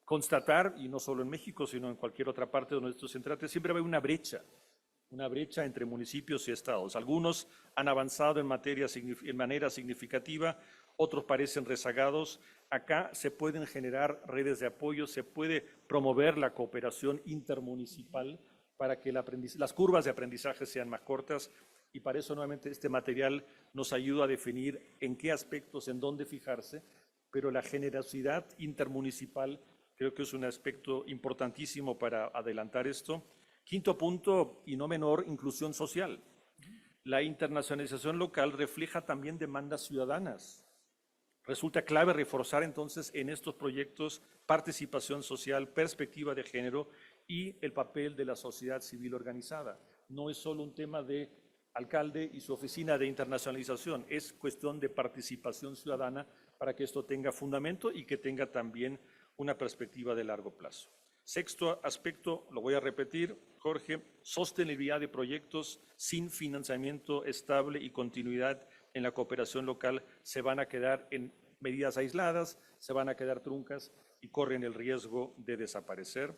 S5: constatar, y no solo en México, sino en cualquier otra parte donde esto se trate, siempre va a haber una brecha entre municipios y estados. Algunos han avanzado en manera significativa, otros parecen rezagados. Acá se pueden generar redes de apoyo, se puede promover la cooperación intermunicipal para que las curvas de aprendizaje sean más cortas, y para eso nuevamente este material nos ayuda a definir en qué aspectos, en dónde fijarse, pero la generosidad intermunicipal creo que es un aspecto importantísimo para adelantar esto. Quinto punto, y no menor, inclusión social. La internacionalización local refleja también demandas ciudadanas. Resulta clave reforzar entonces en estos proyectos participación social, perspectiva de género y el papel de la sociedad civil organizada. No es solo un tema de alcalde y su oficina de internacionalización, es cuestión de participación ciudadana para que esto tenga fundamento y que tenga también una perspectiva de largo plazo. Sexto aspecto, lo voy a repetir, Jorge, sostenibilidad de proyectos sin financiamiento estable y continuidad en la cooperación local se van a quedar en medidas aisladas, se van a quedar truncas y corren el riesgo de desaparecer.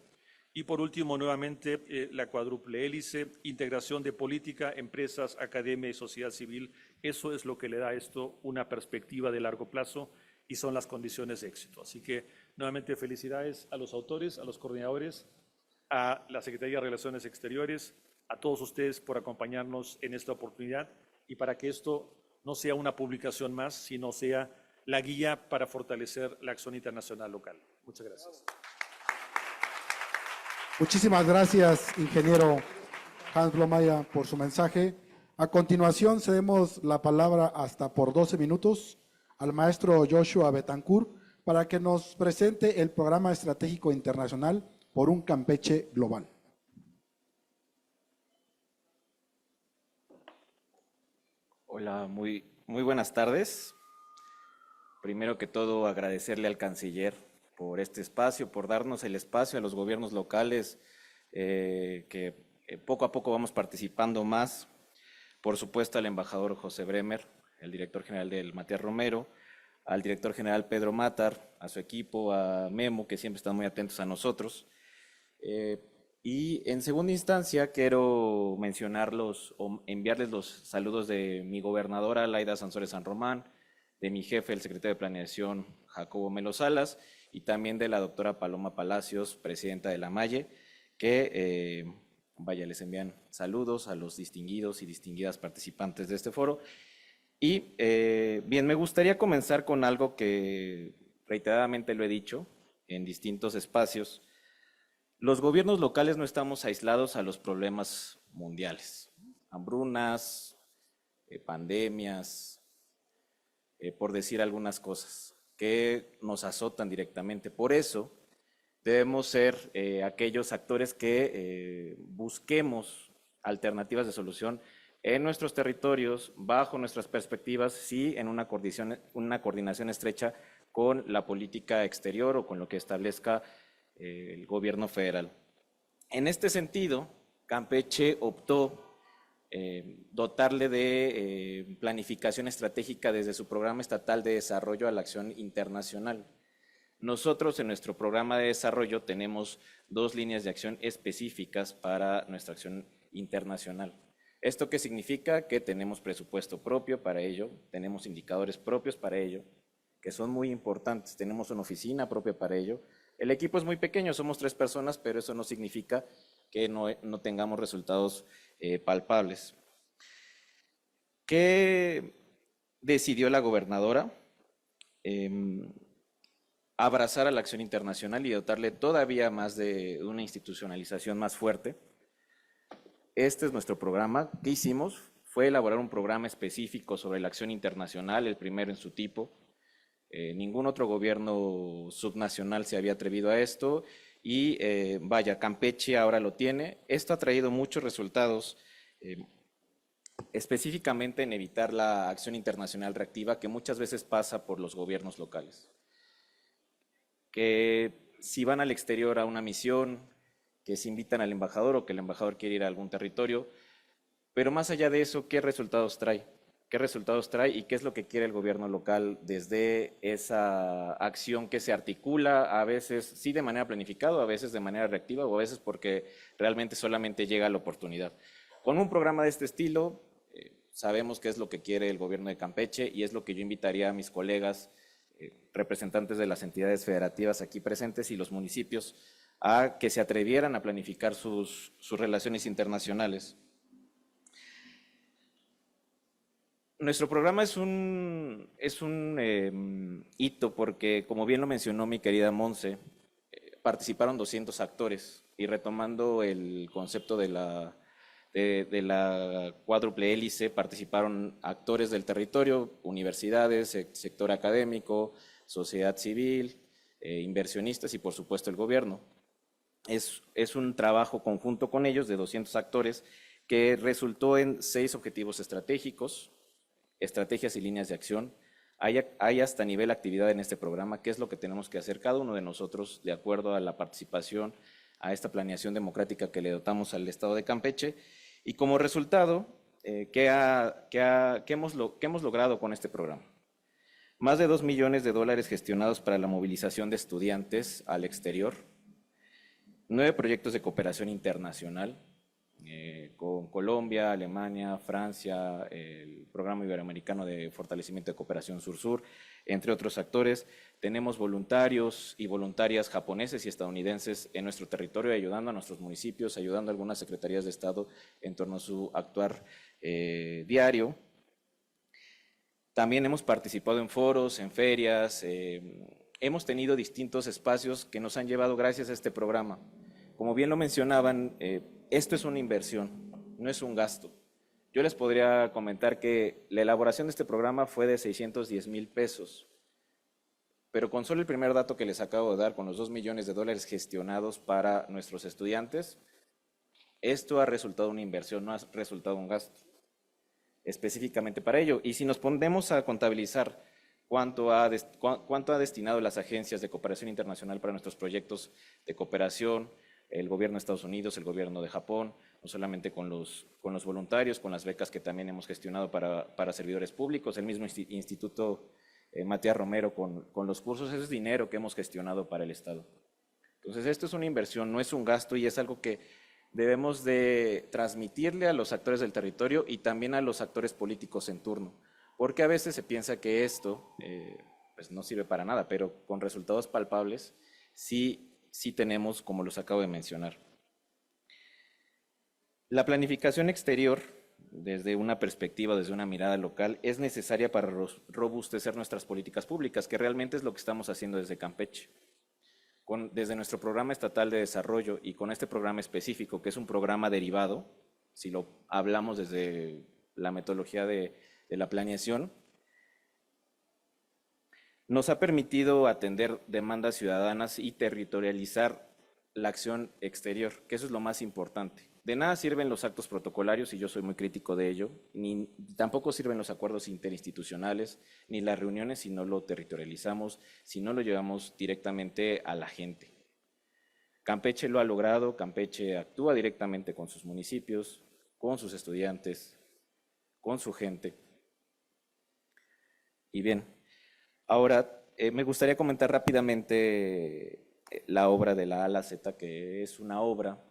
S5: Y por último, nuevamente, la cuádruple hélice, integración de política, empresas, academia y sociedad civil. Eso es lo que le da a esto una perspectiva de largo plazo y son las condiciones de éxito. Así que, nuevamente, felicidades a los autores, a los coordinadores, a la Secretaría de Relaciones Exteriores, a todos ustedes por acompañarnos en esta oportunidad y para que esto no sea una publicación más, sino sea la guía para fortalecer la acción internacional local. Muchas gracias.
S1: Muchísimas gracias, ingeniero Hans Blomeyer, por su mensaje. A continuación, cedemos la palabra hasta por 12 minutos al maestro Joshua Betancourt para que nos presente el Programa Estratégico Internacional por un Campeche Global.
S6: Hola, muy buenas tardes. Primero que todo, agradecerle al canciller por este espacio, por darnos el espacio a los gobiernos locales, que poco a poco vamos participando más. Por supuesto, al embajador José Bremer, el director general del Matías Romero, al director general Pedro Matar, a su equipo, a Memo, que siempre están muy atentos a nosotros. Y en segunda instancia, quiero mencionarlos o enviarles los saludos de mi gobernadora, Laida Sansores San Román, de mi jefe, el secretario de Planeación, Jacobo Melo Salas, y también de la doctora Paloma Palacios, presidenta de la MAYE, que, les envían saludos a los distinguidos y distinguidas participantes de este foro. Y bien, me gustaría comenzar con algo que reiteradamente lo he dicho en distintos espacios. Los gobiernos locales no estamos aislados a los problemas mundiales, hambrunas, pandemias, por decir algunas cosas que nos azotan directamente. Por eso debemos ser aquellos actores que busquemos alternativas de solución en nuestros territorios, bajo nuestras perspectivas, sí en una coordinación estrecha con la política exterior o con lo que establezca el gobierno federal. En este sentido, Campeche optó dotarle de planificación estratégica desde su Programa Estatal de Desarrollo a la Acción Internacional. Nosotros en nuestro programa de desarrollo tenemos 2 líneas de acción específicas para nuestra acción internacional. ¿Esto qué significa? Que tenemos presupuesto propio para ello, tenemos indicadores propios para ello, que son muy importantes. Tenemos una oficina propia para ello. El equipo es muy pequeño, somos 3 personas, pero eso no significa que no tengamos resultados palpables. ¿Qué decidió la gobernadora? Abrazar a la acción internacional y dotarle todavía más de una institucionalización más fuerte. Este es nuestro programa. ¿Qué hicimos? Fue elaborar un programa específico sobre la acción internacional, el primero en su tipo. Ningún otro gobierno subnacional se había atrevido a esto y vaya, Campeche ahora lo tiene. Esto ha traído muchos resultados, específicamente en evitar la acción internacional reactiva que muchas veces pasa por los gobiernos locales. Que si van al exterior a una misión, que se invitan al embajador o que el embajador quiere ir a algún territorio, pero más allá de eso, ¿qué resultados trae? ¿Qué resultados trae y qué es lo que quiere el gobierno local desde esa acción que se articula, a veces sí de manera planificada, a veces de manera reactiva o a veces porque realmente solamente llega la oportunidad? Con un programa de este estilo, sabemos qué es lo que quiere el gobierno de Campeche y es lo que yo invitaría a mis colegas, representantes de las entidades federativas aquí presentes y los municipios, a que se atrevieran a planificar sus relaciones internacionales. Nuestro programa es un hito porque, como bien lo mencionó mi querida Monse, participaron 200 actores y retomando el concepto de la cuádruple hélice, participaron actores del territorio, universidades, sector académico, sociedad civil, inversionistas y por supuesto el gobierno. Es un trabajo conjunto con ellos de 200 actores que resultó en 6 objetivos estratégicos, estrategias y líneas de acción. Hay hasta nivel actividad en este programa, qué es lo que tenemos que hacer cada uno de nosotros de acuerdo a la participación, a esta planeación democrática que le dotamos al Estado de Campeche. Y como resultado, ¿qué hemos logrado con este programa? Más de $2 millones gestionados para la movilización de estudiantes al exterior, 9 proyectos de cooperación internacional, con Colombia, Alemania, Francia, el Programa Iberoamericano de Fortalecimiento de Cooperación Sur-Sur, entre otros actores. Tenemos voluntarios y voluntarias japoneses y estadounidenses en nuestro territorio, ayudando a nuestros municipios, ayudando a algunas secretarías de Estado en torno a su actuar diario. También hemos participado en foros, en ferias, hemos tenido distintos espacios que nos han llevado gracias a este programa. Como bien lo mencionaban, esto es una inversión, no es un gasto. Yo les podría comentar que la elaboración de este programa fue de 610,000 pesos, pero con solo el primer dato que les acabo de dar, con los $2 millones gestionados para nuestros estudiantes, esto ha resultado una inversión, no ha resultado un gasto, específicamente para ello. Y si nos ponemos a contabilizar cuánto ha destinado las agencias de cooperación internacional para nuestros proyectos de cooperación, el gobierno de Estados Unidos, el gobierno de Japón, no solamente con los voluntarios, con las becas que también hemos gestionado para servidores públicos, el mismo Instituto Matías Romero con los cursos, ese es dinero que hemos gestionado para el Estado. Entonces, esto es una inversión, no es un gasto y es algo que debemos de transmitirle a los actores del territorio y también a los actores políticos en turno, porque a veces se piensa que esto pues no sirve para nada, pero con resultados palpables sí tenemos, como los acabo de mencionar. La planificación exterior, desde una perspectiva, desde una mirada local, es necesaria para robustecer nuestras políticas públicas, que realmente es lo que estamos haciendo desde Campeche. Desde nuestro programa estatal de desarrollo y con este programa específico, que es un programa derivado, si lo hablamos desde la metodología de la planeación, nos ha permitido atender demandas ciudadanas y territorializar la acción exterior, que eso es lo más importante. De nada sirven los actos protocolarios, y yo soy muy crítico de ello, ni tampoco sirven los acuerdos interinstitucionales, ni las reuniones si no lo territorializamos, si no lo llevamos directamente a la gente. Campeche lo ha logrado, Campeche actúa directamente con sus municipios, con sus estudiantes, con su gente. Y bien, ahora me gustaría comentar rápidamente la obra de la A a la Z, que es una obra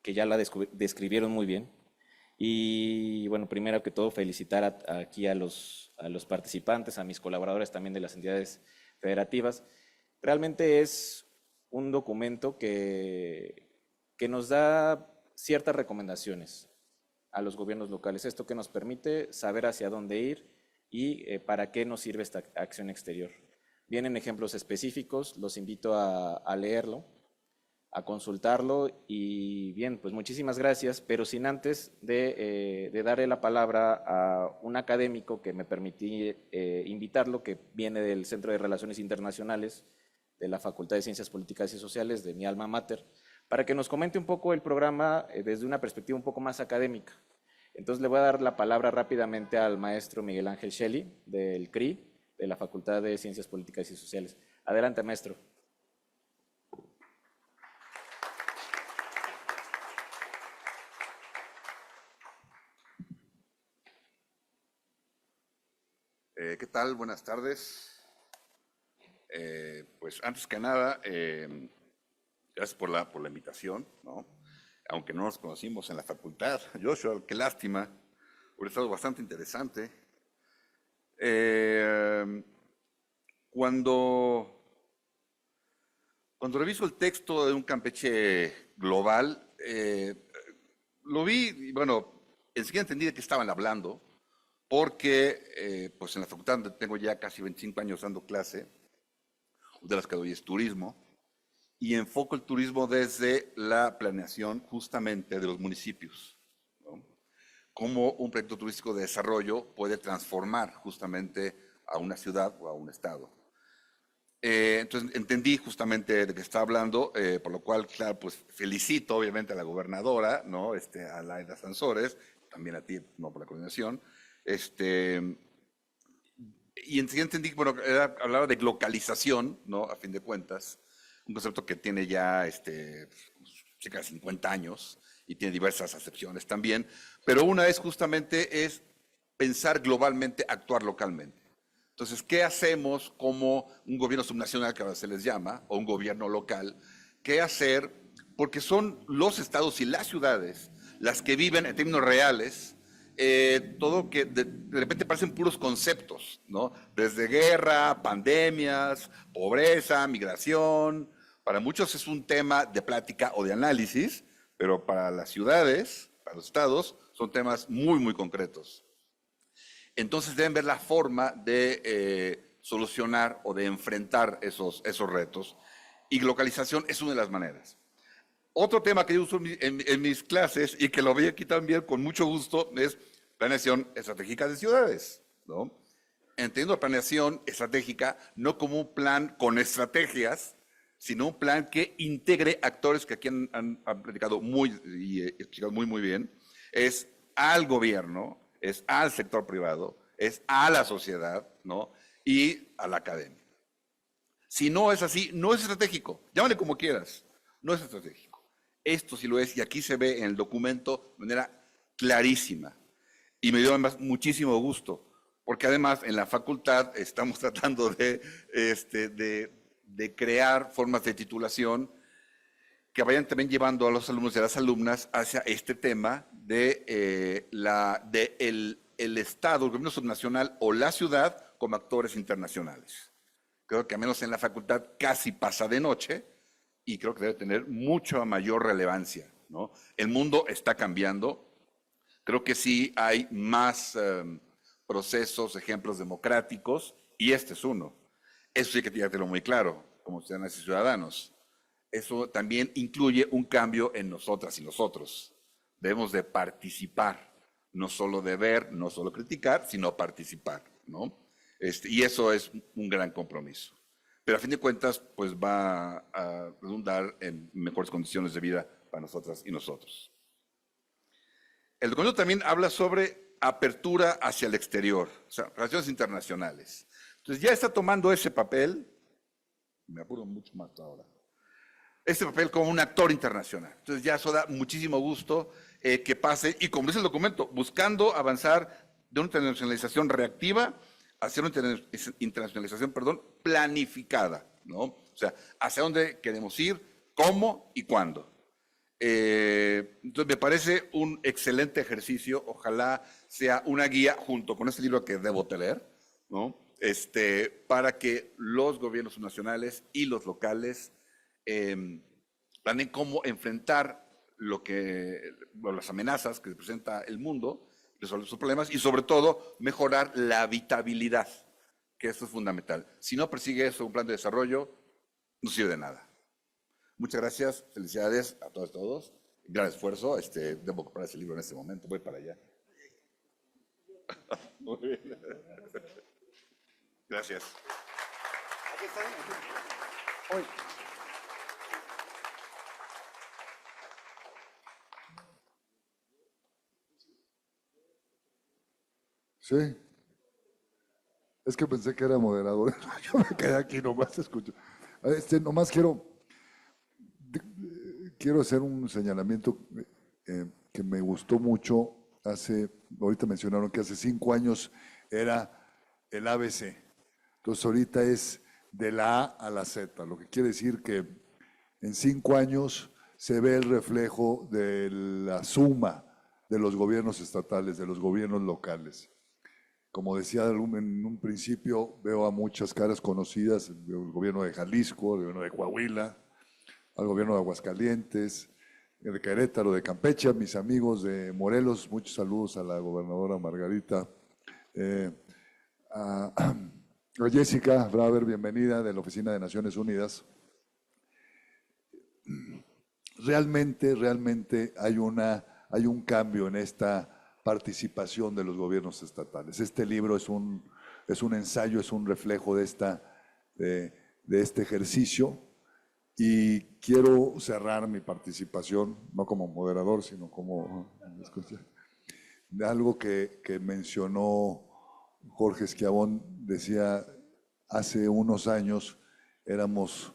S6: que ya la describieron muy bien Y bueno, primero que todo felicitar aquí a los participantes, a mis colaboradores también de las entidades federativas. Realmente es un documento que nos da ciertas recomendaciones a los gobiernos locales. Esto que nos permite saber hacia dónde ir y para qué nos sirve esta acción exterior. Vienen ejemplos específicos, los invito a leerlo, a consultarlo y bien, pues muchísimas gracias, pero sin antes de darle la palabra a un académico que me permití invitarlo, que viene del Centro de Relaciones Internacionales de la Facultad de Ciencias Políticas y Sociales de mi alma mater, para que nos comente un poco el programa desde una perspectiva un poco más académica. Entonces le voy a dar la palabra rápidamente al maestro Miguel Ángel Shelley, del CRI, de la Facultad de Ciencias Políticas y Sociales. Adelante, maestro.
S7: ¿Qué tal? Buenas tardes. Pues antes que nada, gracias por la invitación, ¿no? Aunque no nos conocimos en la facultad. Joshua, qué lástima, hubiera estado bastante interesante. Cuando reviso el texto de un Campeche global, lo vi y bueno, enseguida entendí de qué estaban hablando, porque pues en la facultad donde tengo ya casi 25 años dando clase, de las que doy es turismo, y enfoco el turismo desde la planeación justamente de los municipios, ¿no? Cómo un proyecto turístico de desarrollo puede transformar justamente a una ciudad o a un estado. Entonces entendí justamente de qué estaba hablando, por lo cual, claro, pues felicito obviamente a la gobernadora, ¿no? A Laida Sansores, también a ti, ¿no? Por la coordinación. Y enseguida entendí que, bueno, hablaba de localización, ¿no? A fin de cuentas, un concepto que tiene ya cerca de 50 años y tiene diversas acepciones también, pero una es justamente pensar globalmente, actuar localmente. Entonces, ¿qué hacemos como un gobierno subnacional, que ahora se les llama, o un gobierno local? ¿Qué hacer? Porque son los estados y las ciudades las que viven en términos reales todo que de repente parecen puros conceptos, ¿no? Desde guerra, pandemias, pobreza, migración. Para muchos es un tema de plática o de análisis, pero para las ciudades, para los estados, son temas muy, muy concretos. Entonces deben ver la forma de solucionar o de enfrentar esos retos. Y localización es una de las maneras. Otro tema que yo uso en mis clases y que lo veo aquí también con mucho gusto es planeación estratégica de ciudades, ¿no? Entiendo la planeación estratégica no como un plan con estrategias, sino un plan que integre actores que aquí han platicado y explicado muy bien. Es al gobierno, es al sector privado, es a la sociedad, ¿no? Y a la academia. Si no es así, no es estratégico. Llámale como quieras, no es estratégico. Esto sí lo es, y aquí se ve en el documento de manera clarísima. Y me dio además muchísimo gusto, porque además en la facultad estamos tratando de crear formas de titulación que vayan también llevando a los alumnos y a las alumnas hacia este tema de el Estado, el gobierno subnacional o la ciudad como actores internacionales. Creo que al menos en la facultad casi pasa de noche, y creo que debe tener mucha mayor relevancia, ¿no? El mundo está cambiando. Creo que sí hay más procesos, ejemplos democráticos, y este es uno. Eso sí que tiene que tenerlo muy claro, como ciudadanas y ciudadanos. Eso también incluye un cambio en nosotras y nosotros. Debemos de participar, no solo de ver, no solo criticar, sino participar, ¿no? Y eso es un gran compromiso. Pero a fin de cuentas, pues va a redundar en mejores condiciones de vida para nosotras y nosotros. El documento también habla sobre apertura hacia el exterior, o sea, relaciones internacionales. Entonces ya está tomando ese papel, me apuro mucho más ahora, este papel como un actor internacional. Entonces ya eso da muchísimo gusto que pase, y como dice el documento, buscando avanzar de una internacionalización reactiva hacia una internacionalización, planificada, ¿no? O sea, hacia dónde queremos ir, cómo y cuándo. Entonces me parece un excelente ejercicio, ojalá sea una guía junto con este libro que debo leer, ¿no? Para que los gobiernos nacionales y los locales planeen cómo enfrentar las amenazas que presenta el mundo, resolver sus problemas y sobre todo mejorar la habitabilidad, que eso es fundamental. Si no persigue eso un plan de desarrollo, no sirve de nada. Muchas gracias, felicidades a todos. Gran esfuerzo. Debo comprar ese libro en este momento, voy para allá. Muy bien. Gracias.
S1: Aquí están. Hoy.
S2: Sí. Es que pensé que era moderador. Yo me quedé aquí nomás escucho. Nomás quiero hacer un señalamiento que me gustó mucho. Ahorita mencionaron que hace 5 años era el ABC. Entonces ahorita es de la A a la Z, lo que quiere decir que en 5 años se ve el reflejo de la suma de los gobiernos estatales, de los gobiernos locales. Como decía en un principio, veo a muchas caras conocidas, veo el gobierno de Jalisco, el gobierno de Coahuila, al gobierno de Aguascalientes, de Querétaro, de Campeche, a mis amigos de Morelos, muchos saludos a la gobernadora Margarita, a Jessica Braver, bienvenida de la Oficina de Naciones Unidas. Realmente hay un cambio en esta participación de los gobiernos estatales. Este libro es un ensayo, es un reflejo de este ejercicio y quiero cerrar mi participación, no como moderador, sino como de algo que mencionó Jorge Schiavón. Decía, hace unos años éramos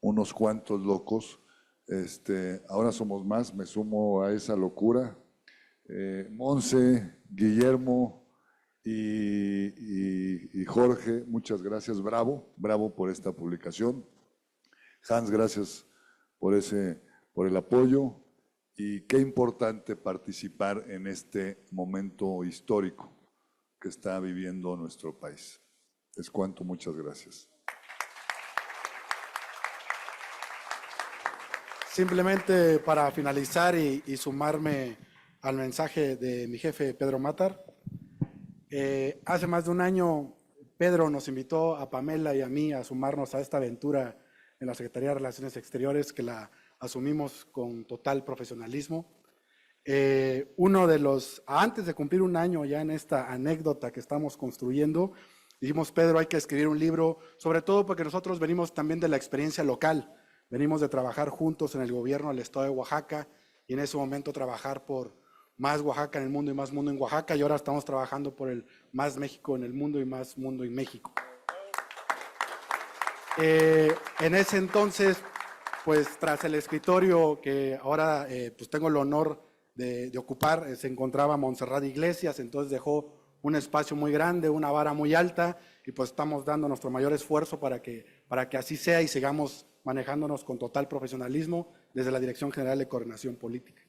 S2: unos cuantos locos, ahora somos más, me sumo a esa locura. Monse, Guillermo y Jorge, muchas gracias, bravo por esta publicación. Hans, gracias por el apoyo y qué importante participar en este momento histórico que está viviendo nuestro país. Es cuanto, muchas gracias.
S1: Simplemente para finalizar y sumarme al mensaje de mi jefe Pedro Matar. Hace más de un año Pedro nos invitó a Pamela y a mí a sumarnos a esta aventura en la Secretaría de Relaciones Exteriores, que la asumimos con total profesionalismo. Antes de cumplir un año ya en esta anécdota que estamos construyendo, dijimos, Pedro, hay que escribir un libro, sobre todo porque nosotros venimos también de la experiencia local, venimos de trabajar juntos en el gobierno del estado de Oaxaca y en ese momento trabajar por más Oaxaca en el mundo y más mundo en Oaxaca, y ahora estamos trabajando por el más México en el mundo y más mundo en México. En ese entonces, pues tras el escritorio que ahora pues tengo el honor de ocupar, se encontraba Montserrat Iglesias, entonces dejó un espacio muy grande, una vara muy alta, y pues estamos dando nuestro mayor esfuerzo para que así sea y sigamos manejándonos con total profesionalismo desde la Dirección General de Coordinación Política.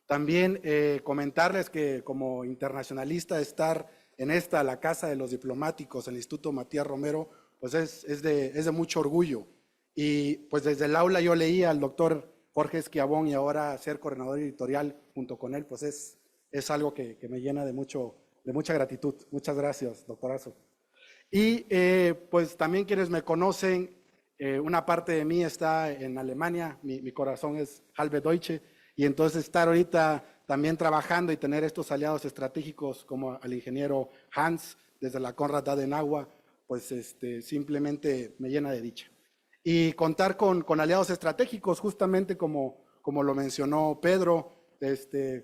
S1: También comentarles que como internacionalista estar en la Casa de los Diplomáticos, el Instituto Matías Romero, pues es de mucho orgullo. Y pues desde el aula yo leía al doctor Jorge Schiavón y ahora ser coordinador editorial junto con él, pues es algo que me llena de mucha gratitud. Muchas gracias, doctorazo. Y pues también quienes me conocen, una parte de mí está en Alemania, mi corazón es halbe Deutsche, y entonces estar ahorita también trabajando y tener estos aliados estratégicos como al ingeniero Hans desde la Konrad Adenauer, pues simplemente me llena de dicha. Y contar con aliados estratégicos, justamente como lo mencionó Pedro,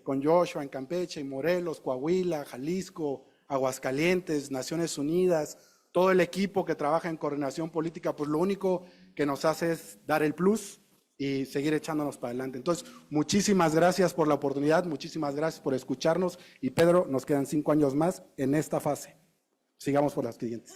S1: con Joshua en Campeche, Morelos, Coahuila, Jalisco, Aguascalientes, Naciones Unidas, todo el equipo que trabaja en coordinación política, pues lo único que nos hace es dar el plus y seguir echándonos para adelante. Entonces, muchísimas gracias por la oportunidad, muchísimas gracias por escucharnos y Pedro, nos quedan 5 años más en esta fase. Sigamos por las siguientes.